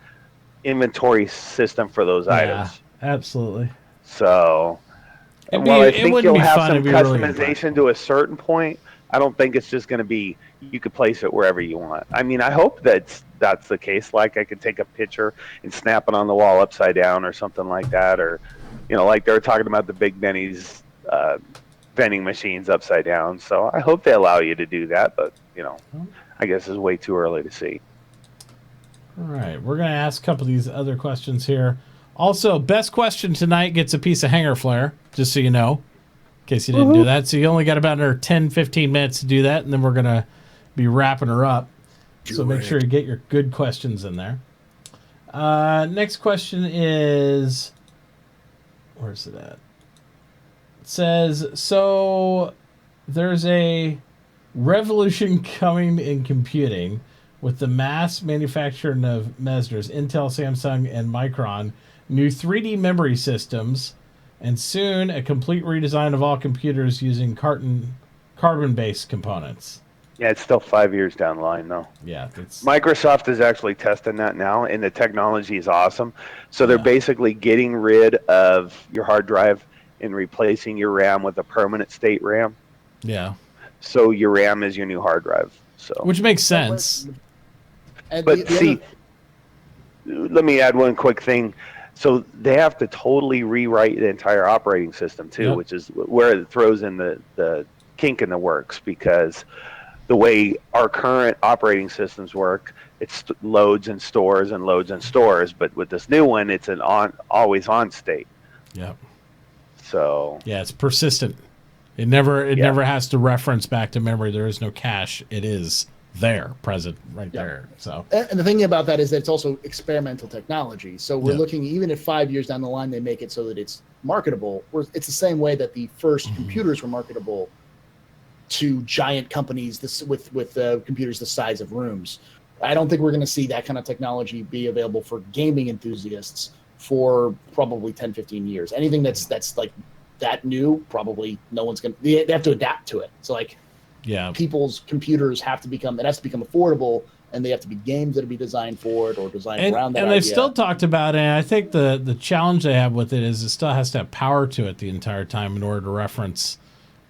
inventory system for those items. Absolutely. So, It I think you'll have some really customization to a certain point. I don't think it's just going to be you could place it wherever you want. I mean, I hope that's the case. Like I could take a picture and snap it on the wall upside down or something like that, or like they were talking about the Big Benny's vending machines upside down. So I hope they allow you to do that, but I guess it's way too early to see. All right, we're going to ask a couple of these other questions here. Also, best question tonight gets a piece of hanger flare, just so you know, in case you didn't do that. So you only got about another 10, 15 minutes to do that, and then we're going to be wrapping her up. So make sure you get your good questions in there. Next question is, where's it at? It says, so there's a revolution coming in computing with the mass manufacturing of Mesners, Intel, Samsung, and Micron, new 3D memory systems, and soon a complete redesign of all computers using carbon-based components. Yeah, it's still 5 years down the line, though. Yeah. Microsoft is actually testing that now, and the technology is awesome. So they're basically getting rid of your hard drive and replacing your RAM with a permanent state RAM. Yeah. So your RAM is your new hard drive. So which makes sense. But let me add one quick thing. So they have to totally rewrite the entire operating system too, which is where it throws in the kink in the works, because the way our current operating systems work, it's loads and stores and loads and stores. But with this new one, it's an always on state. Yep. So yeah, it's persistent. It never has to reference back to memory. There is no cache. It is there, present, right there. So, and the thing about that is that it's also experimental technology. So we're looking, even if 5 years down the line they make it so that it's marketable. It's the same way that the first computers were marketable to giant companies with computers the size of rooms. I don't think we're going to see that kind of technology be available for gaming enthusiasts for probably 10, 15 years. Anything that's like that new, probably no one's going to. They have to adapt to it. So like, people's computers has to become affordable, and they have to be games that be designed for it or designed around that. And idea. they've still talked about it. And I think the challenge they have with it is it still has to have power to it the entire time in order to reference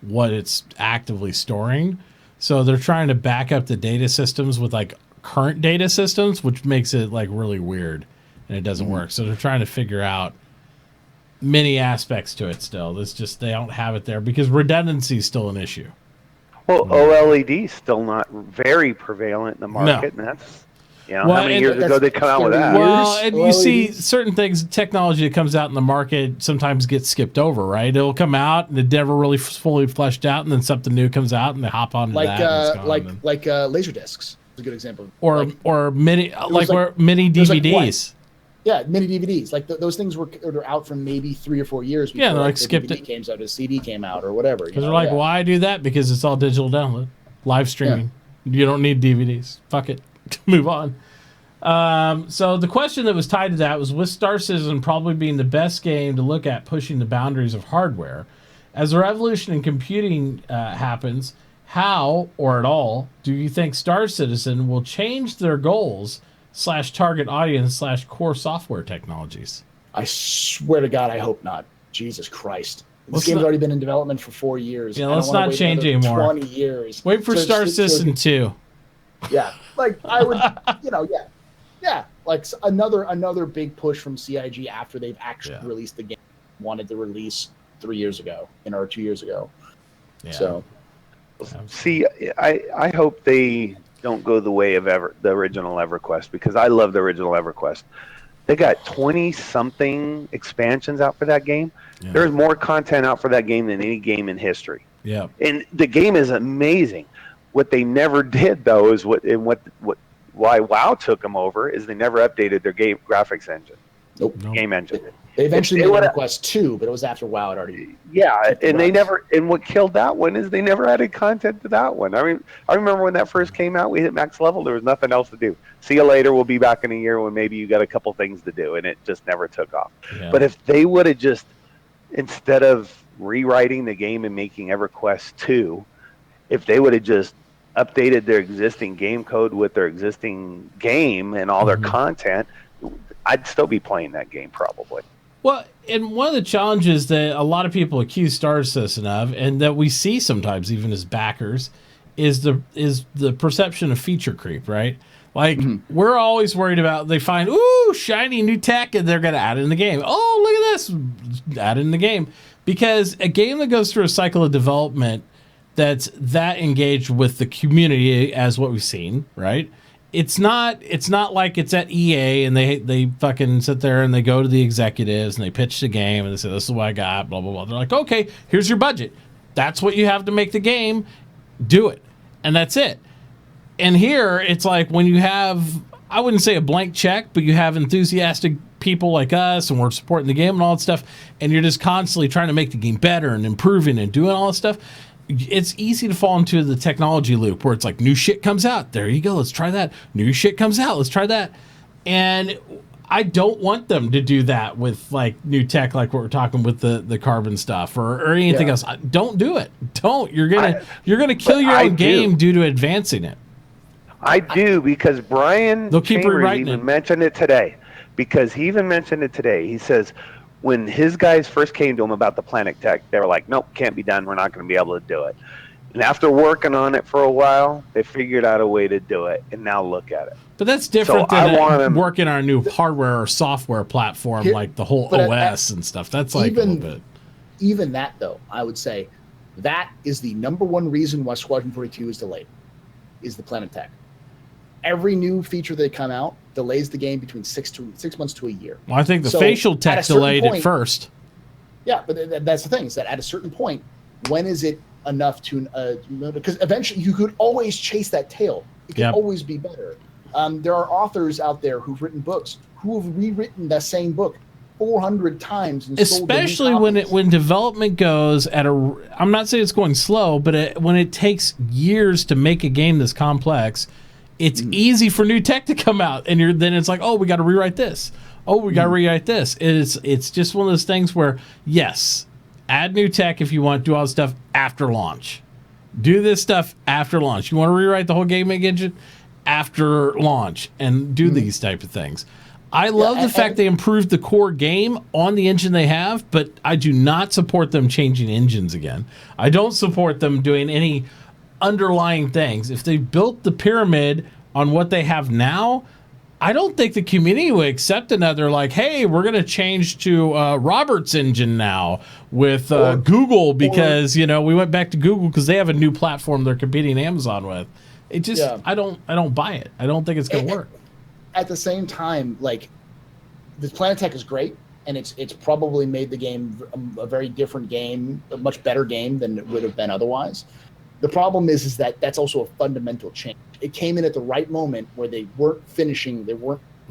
what it's actively storing. So they're trying to back up the data systems with like current data systems, which makes it like really weird, and it doesn't work. So they're trying to figure out many aspects to it still. It's just they don't have it there because redundancy is still an issue. Well, OLED is still not very prevalent in the market, and that's how many years ago they come out with that? Well, and you see certain things, technology that comes out in the market sometimes gets skipped over, right? It'll come out and it never really fully fleshed out, and then something new comes out and they hop on that. Like laser discs is a good example. Or mini mini DVDs. Mini DVDs. Like those things were out for maybe 3 or 4 years before they're like skipped DVD came out, a CD came out, or whatever. Because they're like, why do that? Because it's all digital download, live streaming. You don't need DVDs. Fuck it. Move on. So the question that was tied to that was, with Star Citizen probably being the best game to look at pushing the boundaries of hardware, as the revolution in computing happens, how or at all do you think Star Citizen will change their goals / target audience / core software technologies? I swear to God, I hope not. Jesus Christ. This game's already been in development for 4 years. Yeah, let's not change anymore. 20 years. Wait for Star Citizen 2. Yeah. Like, I would, Yeah. Like another big push from CIG after they've actually released the game. Wanted to release 3 years ago, or 2 years ago. Yeah. So. See, I hope they don't go the way of the original EverQuest, because I love the original EverQuest. They got 20-something expansions out for that game. Yeah. There's more content out for that game than any game in history. Yeah. And the game is amazing. What they never did, though, is why WoW took them over, is they never updated their game graphics engine. Nope. Game engine. They eventually If made they Dragon Quest 2, but it was after WoW had already. Yeah, and they never. And what killed that one is they never added content to that one. I mean, I remember when that first came out, we hit max level. There was nothing else to do. See you later. We'll be back in a year when maybe you got a couple things to do, and it just never took off. Yeah. But if they would have just, instead of rewriting the game and making EverQuest 2, if they would have just updated their existing game code with their existing game and all their content, I'd still be playing that game probably. Well, and one of the challenges that a lot of people accuse Star Citizen of, and that we see sometimes even as backers, is the perception of feature creep, right? Like, we're always worried about they find, ooh, shiny new tech, and they're going to add it in the game. Oh, look at this, add it in the game. Because a game that goes through a cycle of development that's that engaged with the community as what we've seen, right? It's not like it's at EA and they fucking sit there and they go to the executives and they pitch the game and they say, this is what I got, blah, blah, blah. They're like, okay, here's your budget. That's what you have to make the game. Do it. And that's it. And here, it's like when you have, I wouldn't say a blank check, but you have enthusiastic people like us and we're supporting the game and all that stuff, and you're just constantly trying to make the game better and improving and doing all that stuff. It's easy to fall into the technology loop where it's like new shit comes out. There you go. Let's try that. New shit comes out. Let's try that. And I don't want them to do that with like new tech, like what we're talking with the carbon stuff or anything else. Don't do it. Don't. You're gonna kill your own game due to advancing it. I do, because Brian Chambers even mentioned it today. Because he even mentioned it today. He says, when his guys first came to him about the Planet Tech, they were like, nope, can't be done. We're not going to be able to do it. And after working on it for a while, they figured out a way to do it. And now look at it. But that's different than working on a new hardware or software platform, like the whole OS and stuff. That's like a little bit. Even that, though, I would say that is the number one reason why Squadron 42 is delayed, is the Planet Tech. Every new feature that come out delays the game between 6 months to a year. Well, I think the facial tech delayed it first. Yeah, but that's the thing, is that at a certain point, when is it enough to because eventually you could always chase that tail. It can always be better. There are authors out there who've written books who have rewritten that same book 400 times, and especially when development goes at a. I'm not saying it's going slow, but when it takes years to make a game this complex. It's easy for new tech to come out, and then it's like, oh, we got to rewrite this. Oh, we got to rewrite this. It's just one of those things where, yes, add new tech if you want to do all this stuff after launch. Do this stuff after launch. You want to rewrite the whole gaming engine after launch and do these type of things. I love the fact they improved the core game on the engine they have, but I do not support them changing engines again. I don't support them doing any underlying things. If they built the pyramid on what they have now, I don't think the community would accept another like, hey, we're going to change to Robert's engine now with Google because we went back to Google because they have a new platform they're competing Amazon with. It just I don't buy it. I don't think it's going to work. At the same time, like, the Planet Tech is great, and it's probably made the game a very different game, a much better game than it would have been otherwise. The problem is that that's also a fundamental change. It came in at the right moment where they weren't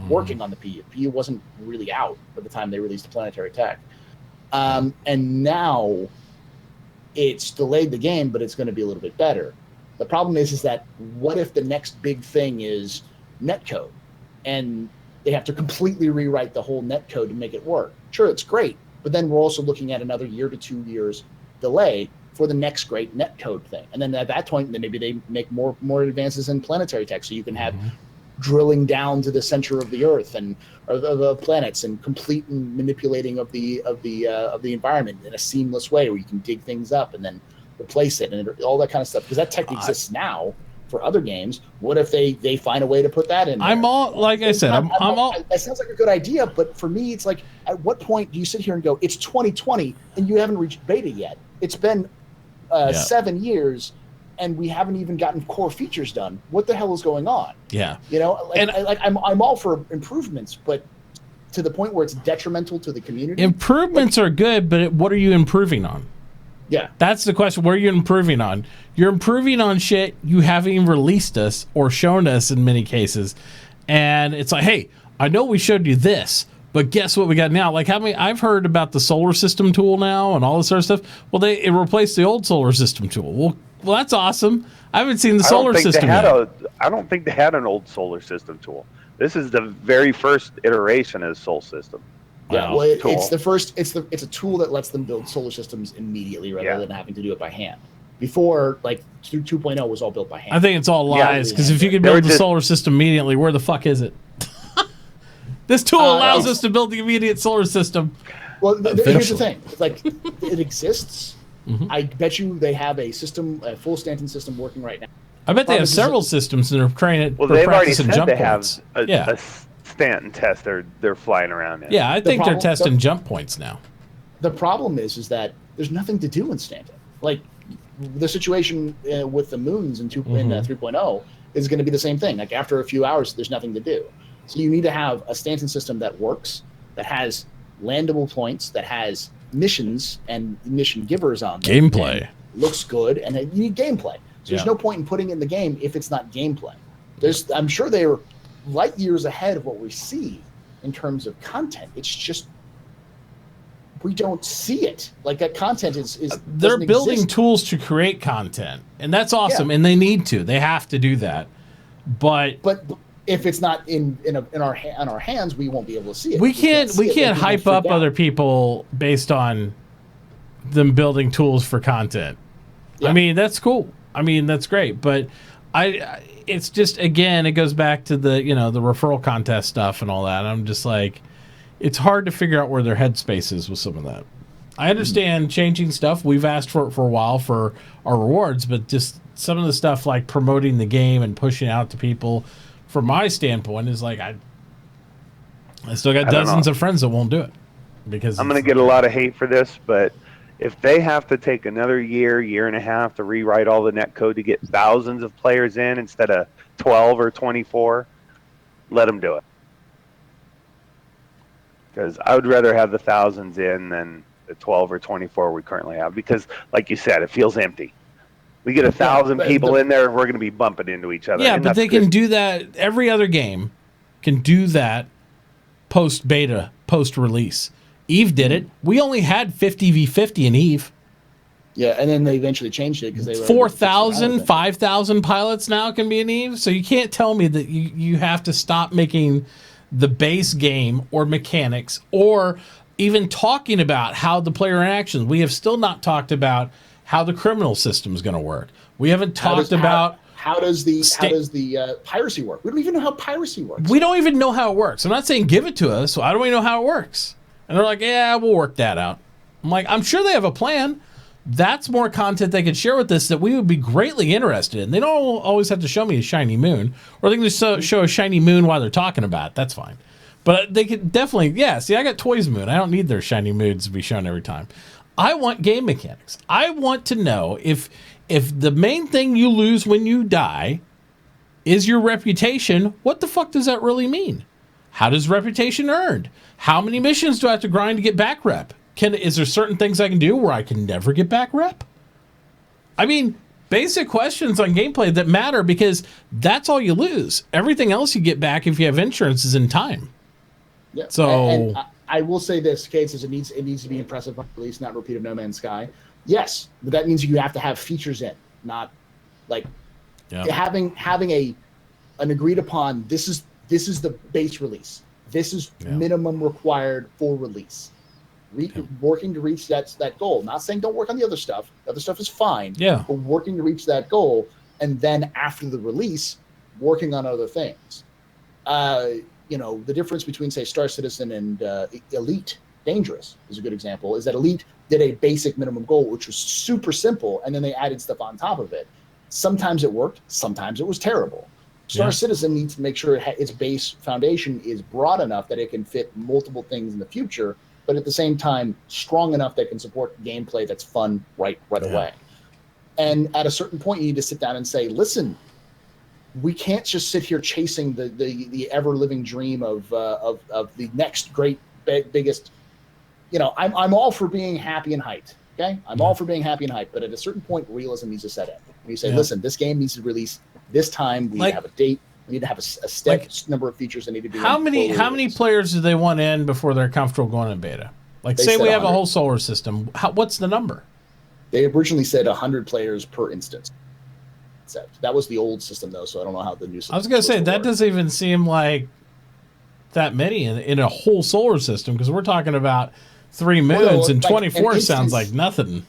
working on the PU. PU wasn't really out by the time they released the Planetary Tech. And now it's delayed the game, but it's going to be a little bit better. The problem is that what if the next big thing is netcode? And they have to completely rewrite the whole netcode to make it work. Sure, it's great, but then we're also looking at another year to 2 years delay for the next great netcode thing. And then at that point, then maybe they make more advances in planetary tech, so you can have drilling down to the center of the Earth and or the planets and complete manipulating of the environment in a seamless way where you can dig things up and then replace it and all that kind of stuff. Because that tech exists now for other games. What if they find a way to put that in there? I'm all, like I said, I'm all. That sounds like a good idea, but for me, it's like, at what point do you sit here and go, it's 2020 and you haven't reached beta yet? It's been 7 years, and we haven't even gotten core features done. What the hell is going on? Yeah, I'm all for improvements, but to the point where it's detrimental to the community. Improvements are good, but what are you improving on? Yeah, that's the question. What are you improving on? You're improving on shit you haven't even released us or shown us in many cases, and it's like, hey, I know we showed you this, But guess what we got now? Like, I've heard about the solar system tool now and all this sort of stuff. Well, it replaced the old solar system tool. Well, that's awesome. I haven't seen the solar system yet. I don't think they had an old solar system tool. This is the very first iteration of Sol System. Yeah, well, it's the first. It's a tool that lets them build solar systems immediately rather than having to do it by hand. Before, like 2.0 was all built by hand. I think it's all lies because if you could build the solar system immediately, where the fuck is it? This tool allows us to build the immediate solar system. Well, here's the thing: it's like it exists. Mm-hmm. I bet you they have a full Stanton system working right now. I bet they have several systems and they're training. Well, they've already said they have a Stanton test they're flying around in. Yeah, I think they're testing jump points now. The problem is that there's nothing to do in Stanton. Like the situation with the moons in 3.0 is going to be the same thing. Like after a few hours, there's nothing to do. So you need to have a Stanton system that works, that has landable points, that has missions and mission givers on them. Gameplay. Looks good, and you need gameplay. So there's no point in putting it in the game if it's not gameplay. I'm sure they're light years ahead of what we see in terms of content. It's just we don't see it. Like that content is they're building tools to create content, and that's awesome. And they need to. They have to do that. But if it's not in our hands, we won't be able to see it. We can't hype up other people based on them building tools for content. Yeah. I mean, that's cool. I mean, that's great. But it's just, again, it goes back to the the referral contest stuff and all that. I'm just like, it's hard to figure out where their headspace is with some of that. I understand changing stuff. We've asked for it for a while for our rewards, but just some of the stuff like promoting the game and pushing it out to people, from my standpoint, is like I still got dozens of friends that won't do it because I'm going to get a lot of hate for this, but if they have to take another year and a half to rewrite all the net code to get thousands of players in instead of 12 or 24, let them do it. Because I would rather have the thousands in than the 12 or 24 we currently have. Because, like you said, it feels empty. We get 1,000 people in there, and we're going to be bumping into each other. Yeah, but they can do that. Every other game can do that post-beta, post-release. EVE did it. We only had 50v50 in EVE. Yeah, and then they eventually changed it because they were 4,000, 5,000 pilots now can be in EVE. So you can't tell me that you have to stop making the base game or mechanics or even talking about how the player interactions. We have still not talked about how the criminal system is going to work. We haven't talked about how does the piracy work. We don't even know how piracy works. We don't even know how it works. I'm not saying give it to us. So I don't even know how it works. And they're like, yeah, we'll work that out. I'm like, I'm sure they have a plan. That's more content they could share with us that we would be greatly interested in. They don't always have to show me a shiny moon, or they can just show a shiny moon while they're talking about it. That's fine. But they could definitely, see, I got Toys Moon. I don't need their shiny moons to be shown every time. I want game mechanics. I want to know if the main thing you lose when you die is your reputation, what the fuck does that really mean? How does reputation earned? How many missions do I have to grind to get back rep? Is there certain things I can do where I can never get back rep? I mean, basic questions on gameplay that matter because that's all you lose. Everything else you get back if you have insurance is in time. Yeah. So and I will say this, Kate says it needs to be impressive on release, not repeat of No Man's Sky. Yes, but that means you have to have features in, not like having an agreed upon. This is the base release. This is minimum required for release. Working to reach that goal. Not saying don't work on the other stuff. The other stuff is fine. Yeah. But working to reach that goal, and then after the release, working on other things. The difference between, say, Star Citizen and Elite Dangerous is a good example, is that Elite did a basic minimum goal, which was super simple, and then they added stuff on top of it. Sometimes it worked, sometimes it was terrible. Star Citizen needs to make sure its base foundation is broad enough that it can fit multiple things in the future, but at the same time, strong enough that it can support gameplay that's fun right away. And at a certain point, you need to sit down and say, listen, we can't just sit here chasing the ever-living dream of the next great, biggest. I'm all for being happy and hyped. Okay, I'm all for being happy and hyped, but at a certain point, realism needs to set in. When you say, listen, this game needs to release this time. We have a date. You need to have a set number of features that need to be. How many players do they want in before they're comfortable going in beta? Like, say we have 100. A whole solar system. What's the number? They originally said 100 players per instance. That was the old system, though, so I don't know how the new system. I was going to say, that doesn't even seem like that many in a whole solar system, because we're talking about 3 moons, and 24 sounds like nothing.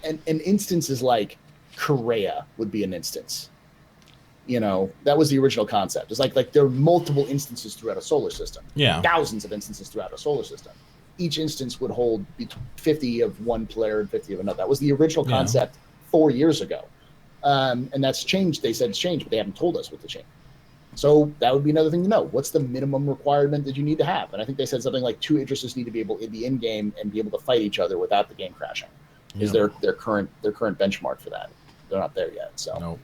An instance is like Korea would be an instance. That was the original concept. It's like there are multiple instances throughout a solar system. Yeah. Thousands of instances throughout a solar system. Each instance would hold 50 of one player and 50 of another. That was the original concept 4 years ago. And that's changed. They said it's changed, but they haven't told us what to change. So that would be another thing to know. What's the minimum requirement that you need to have? And I think they said something like 2 Idrises need to be able to be in game and be able to fight each other without the game crashing. Is their current benchmark for that? They're not there yet. So nope.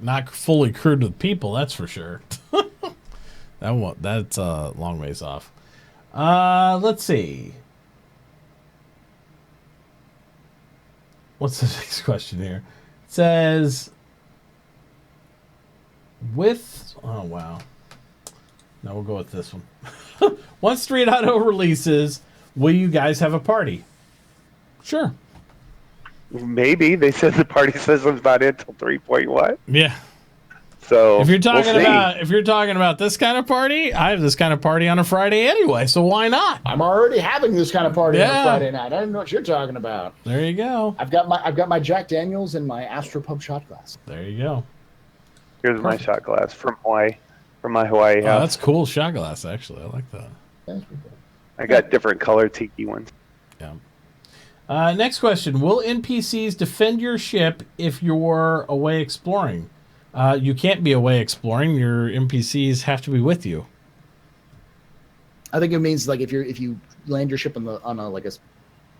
Not fully crewed with people, that's for sure. That's a long ways off. Let's see. What's the next question here? It says, oh wow. No, we'll go with this one. Once 3.0 releases, will you guys have a party? Sure. Maybe. They said the party system's not in until 3.1. Yeah. So if you're talking about this kind of party, I have this kind of party on a Friday anyway, so why not? I'm already having this kind of party on a Friday night. I don't know what you're talking about. There you go. I've got my Jack Daniels and my AstroPub shot glass. There you go. Here's my shot glass from Hawaii, from my Hawaii house. That's cool shot glass, actually. I like that. That's pretty cool. I got different color tiki ones. Yeah. Next question: will NPCs defend your ship if you're away exploring? You can't be away exploring. Your NPCs have to be with you. I think it means like if you land your ship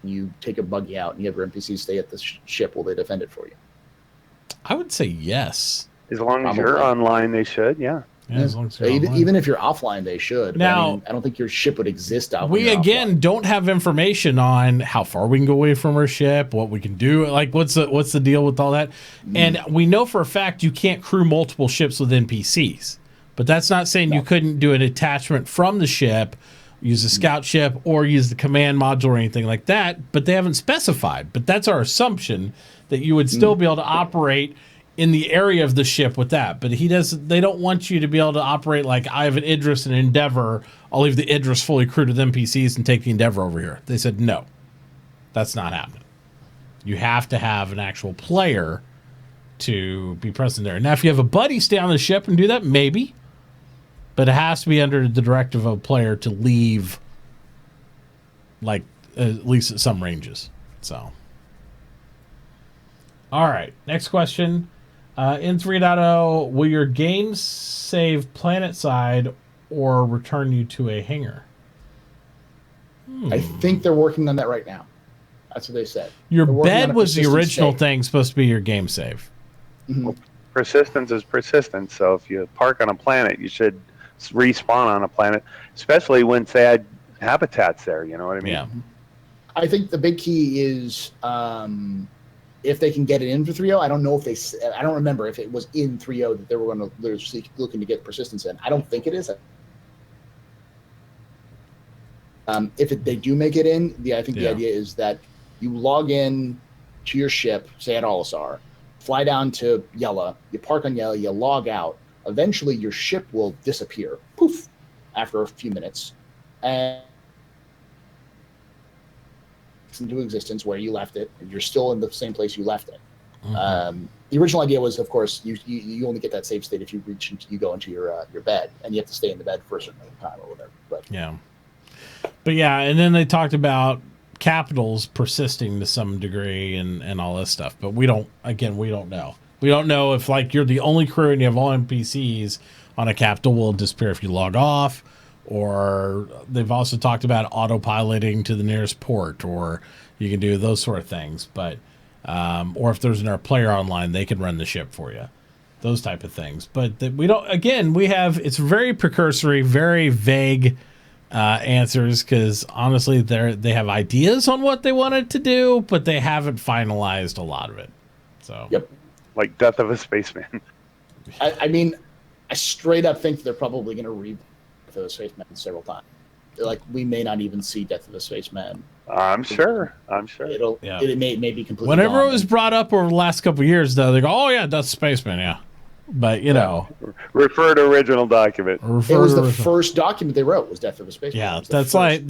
you take a buggy out and you have your NPCs stay at the ship, will they defend it for you? I would say yes. As long as you're online, they should. Yeah. Yeah, as long as you're even if you're offline, they should. Now, I don't think your ship would exist out. We again don't have information on how far we can go away from our ship, what we can do. Like, what's the deal with all that? And we know for a fact you can't crew multiple ships with NPCs. But that's not saying you couldn't do an attachment from the ship, use a scout ship, or use the command module or anything like that. But they haven't specified. But that's our assumption, that you would still be able to operate in the area of the ship with that. But they don't want you to be able to operate like, I have an Idris and an Endeavor, I'll leave the Idris fully crewed with NPCs and take the Endeavor over here. They said no, that's not happening. You have to have an actual player to be present there. Now if you have a buddy stay on the ship and do that, maybe, but it has to be under the directive of a player to leave, like, at least at some ranges. So all right, next question. In 3.0, will your games save planet side or return you to a hangar? I think they're working on that right now. That's what they said. Your bed was the original thing supposed to be your game save. Mm-hmm. Well, persistence is persistence. So if you park on a planet, you should respawn on a planet, especially when they had habitats there. You know what I mean? Yeah. I think the big key is if they can get it in for 3.0. I don't know if I don't remember if it was in 3.0 that they were looking to get persistence in. I don't think it is. If they do make it in, I think the idea is that you log in to your ship, say at Olisar, fly down to Yella, you park on Yella, you log out. Eventually, your ship will disappear, poof, after a few minutes, and into existence where you left it, and you're still in the same place you left it. Mm-hmm. The original idea was, of course, you only get that save state if you you go into your bed, and you have to stay in the bed for a certain amount of time or whatever. But yeah, and then they talked about capitals persisting to some degree and all this stuff. But we don't know. We don't know if, like, you're the only crew and you have all NPCs on a capital, will disappear if you log off. Or they've also talked about autopiloting to the nearest port, or you can do those sort of things. But or if there's another player online, they can run the ship for you. Those type of things. But we don't. Again, it's very precursory, very vague answers, because honestly, they have ideas on what they wanted to do, but they haven't finalized a lot of it. So yep, like Death of a Spaceman. I mean, I straight up think they're probably going to read Death of the Spaceman several times. Like, we may not even see Death of the Spaceman. I'm sure. It may be completely. Whenever gone. it was brought up over the last couple of years, though, they go, "Oh yeah, that's Spaceman, yeah." But you know, refer to original document. It was the first document they wrote was Death of the Spaceman. Yeah, that's like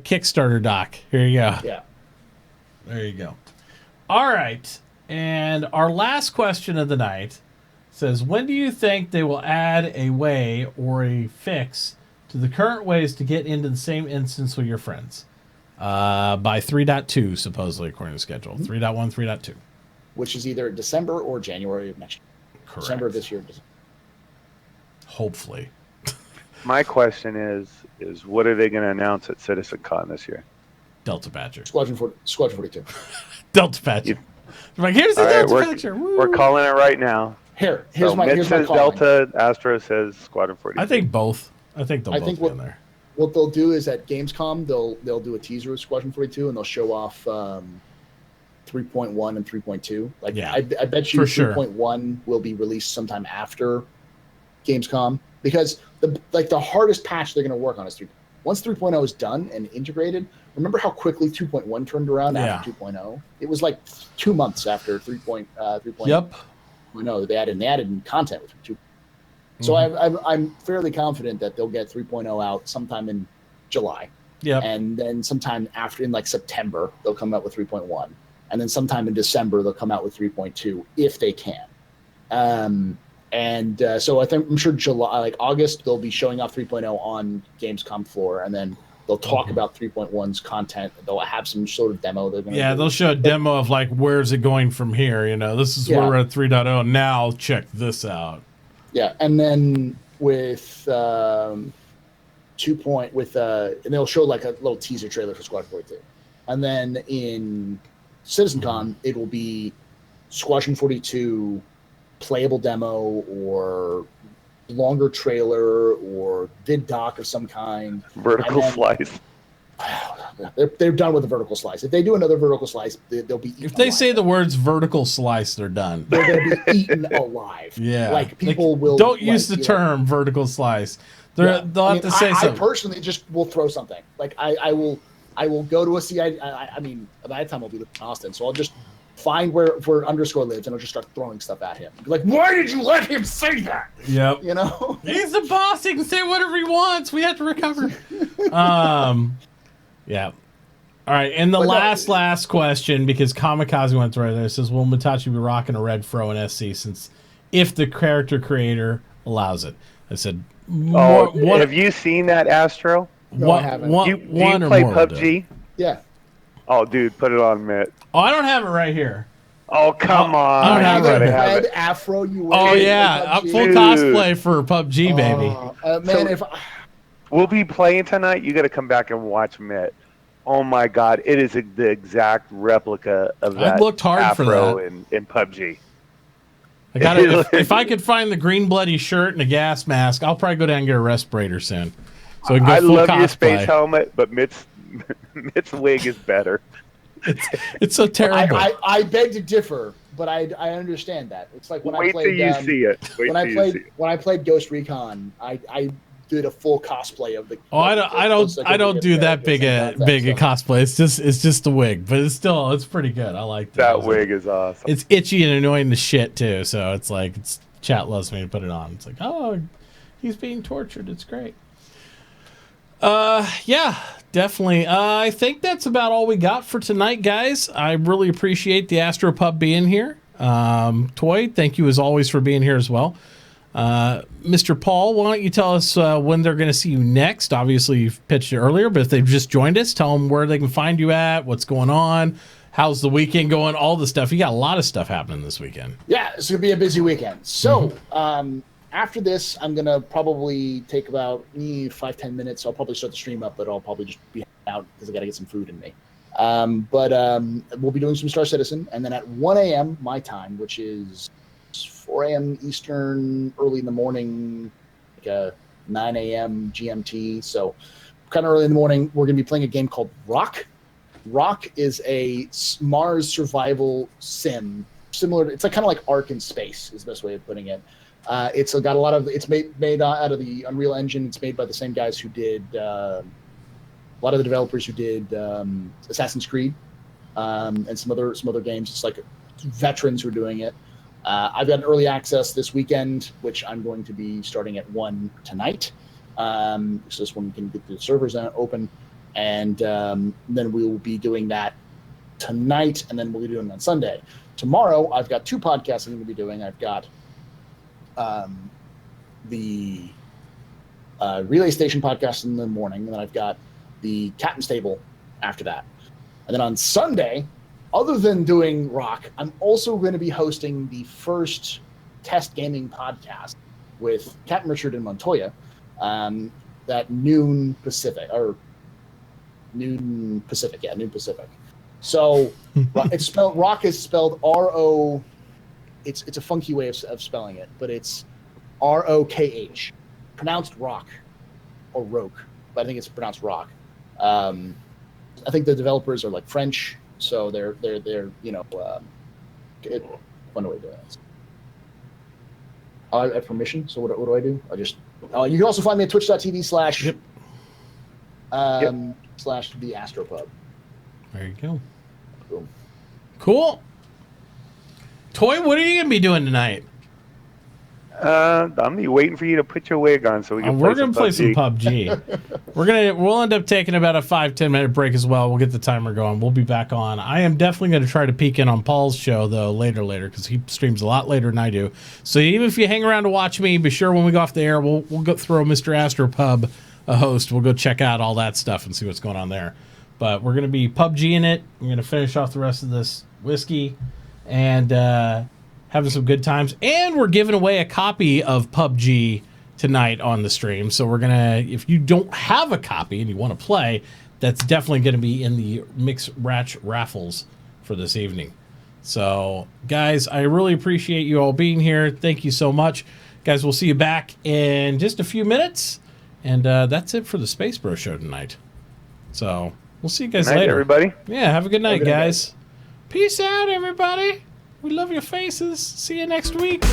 Kickstarter doc. Here you go. Yeah, there you go. All right, and our last question of the night says, when do you think they will add a way or a fix to the current ways to get into the same instance with your friends? By 3.2, supposedly, according to schedule. 3.1, 3.2. Which is either December or January of next year. Correct. December of this year. Hopefully. My question is what are they going to announce at CitizenCon this year? Delta Badger. Squadron 42. Delta Badger. Like, here's the Delta Badger. We're calling it right now. Here's so my Mitch says Delta, Astro says Squadron 42. I think both. I think they'll both be in there. What they'll do is at Gamescom, they'll do a teaser of Squadron 42, and they'll show off 3.1 and 3.2. Like, yeah, I bet you 3.1 will be released sometime after Gamescom, because the hardest patch they're going to work on is 3. Once 3.0 is done and integrated, remember how quickly 2.1 turned around after 2.0? It was like 2 months after 3.0. Yep. They added content with 2. So I'm fairly confident that they'll get 3.0 out sometime in July. Yeah. And then sometime after, in like September, they'll come out with 3.1. And then sometime in December, they'll come out with 3.2 if they can. So I'm sure July, like August, they'll be showing off 3.0 on Gamescom floor, and then they'll talk about 3.1's content. They'll have some sort of demo. They'll show a demo of like, where's it going from here? You know, this is where we're at 3.0. Now check this out. Yeah, and then with 2. And they'll show like a little teaser trailer for Squadron 42. And then in CitizenCon, it will be Squadron 42 playable demo or longer trailer or vid doc of some kind. Vertical slice. They're done with the vertical slice. If they do another vertical slice, they'll be eaten If they alive. say the words vertical slice, they're done. They're going to be eaten alive. Yeah. Like, people will... Don't use the term vertical slice. They'll have to say something. I personally just will throw something. Like, I will go to a CI... I mean, by that time I'll be living in Austin, so I'll just find where Underscore lives, and I'll just start throwing stuff at him. Be like, why did you let him say that? Yep. You know? He's the boss. He can say whatever he wants. We have to recover. Yeah. All right, and the last question, because Kamikaze went right there, says, will Mitauchi be rocking a red fro in SC since if the character creator allows it? I said, have you seen that, Astro? No, I haven't. Do you play PUBG? Yeah. Oh, dude, put it on, Mitt. Oh, I don't have it right here. Oh, come on. I don't have it. Red afro you wear. Oh, yeah. Full cosplay for PUBG, baby. Man, we'll be playing tonight. You got to come back and watch Mitt. Oh my God! It is the exact replica of that. I looked hard afro for that in PUBG. I got it. If I could find the green bloody shirt and a gas mask, I'll probably go down and get a respirator soon. So we can go I full love cosplay. your space helmet, but Mitt's wig is better. It's so terrible. I beg to differ, but I understand that. It's like when I played. Wait till you see it. When I played Ghost Recon, I did a full cosplay of the. Oh, I don't do that big a cosplay. It's just the wig, but it's pretty good. I like that wig is awesome. It's itchy and annoying the shit too. So it's like chat loves me to put it on. It's like, oh, he's being tortured. It's great. Yeah, definitely. I think that's about all we got for tonight, guys. I really appreciate the AstroPub being here. Toy, thank you as always for being here as well. Mr. Paul, why don't you tell us when they're going to see you next? Obviously, you've pitched it earlier, but if they've just joined us, tell them where they can find you at, what's going on, how's the weekend going, all the stuff. You got a lot of stuff happening this weekend. Yeah, it's going to be a busy weekend. So, after this, I'm going to probably take about 5-10 minutes. I'll probably start the stream up, but I'll probably just be out because I got to get some food in me. We'll be doing some Star Citizen, and then at 1 a.m. my time, which is 4 a.m. Eastern, early in the morning, like 9 a.m. GMT. So kind of early in the morning, we're going to be playing a game called Rock. Rock is a Mars survival sim. Similar to, it's like kind of like Ark in space is the best way of putting it. It's got a lot of. It's made out of the Unreal Engine. It's made by the same guys who did a lot of the developers who did Assassin's Creed and some other games. It's like veterans who are doing it. I've got an early access this weekend, which I'm going to be starting at 1 tonight. So this one we can get the servers open, and then we will be doing that tonight, and then we'll be doing it on Sunday. Tomorrow, I've got 2 podcasts I'm going to be doing. I've got the Relay Station podcast in the morning, and then I've got the Captain's Table after that. And then on Sunday, other than doing Rock, I'm also going to be hosting the first test gaming podcast with Captain Richard and Montoya at noon Pacific. So it's spelled Rock is spelled R-O. It's a funky way of spelling it, but it's R-O-K-H, pronounced Rock or Roke, but I think it's pronounced Rock. I think the developers are like French, so they're fun way to do it. I have permission, so what do I do? I just you can also find me at twitch.tv / / the AstroPub. There you go. Cool. Toy, what are you gonna be doing tonight? I'm gonna be waiting for you to put your wig on so we can. We're gonna play some PUBG. We'll end up taking about a 5-10 minute break as well. We'll get the timer going. We'll be back on. I am definitely gonna try to peek in on Paul's show though later because he streams a lot later than I do. So even if you hang around to watch me, be sure when we go off the air, we'll go throw Mr. AstroPub a host. We'll go check out all that stuff and see what's going on there. But we're gonna be PUBG in it. I'm gonna finish off the rest of this whiskey and having some good times. And we're giving away a copy of PUBG tonight on the stream. So we're going to, if you don't have a copy and you want to play, that's definitely going to be in the Mix Ratch raffles for this evening. So, guys, I really appreciate you all being here. Thank you so much. Guys, we'll see you back in just a few minutes. And that's it for the SpaceBro show tonight. So, we'll see you guys later. Everybody. Yeah, have a good night, guys. Peace out, everybody. We love your faces. See you next week.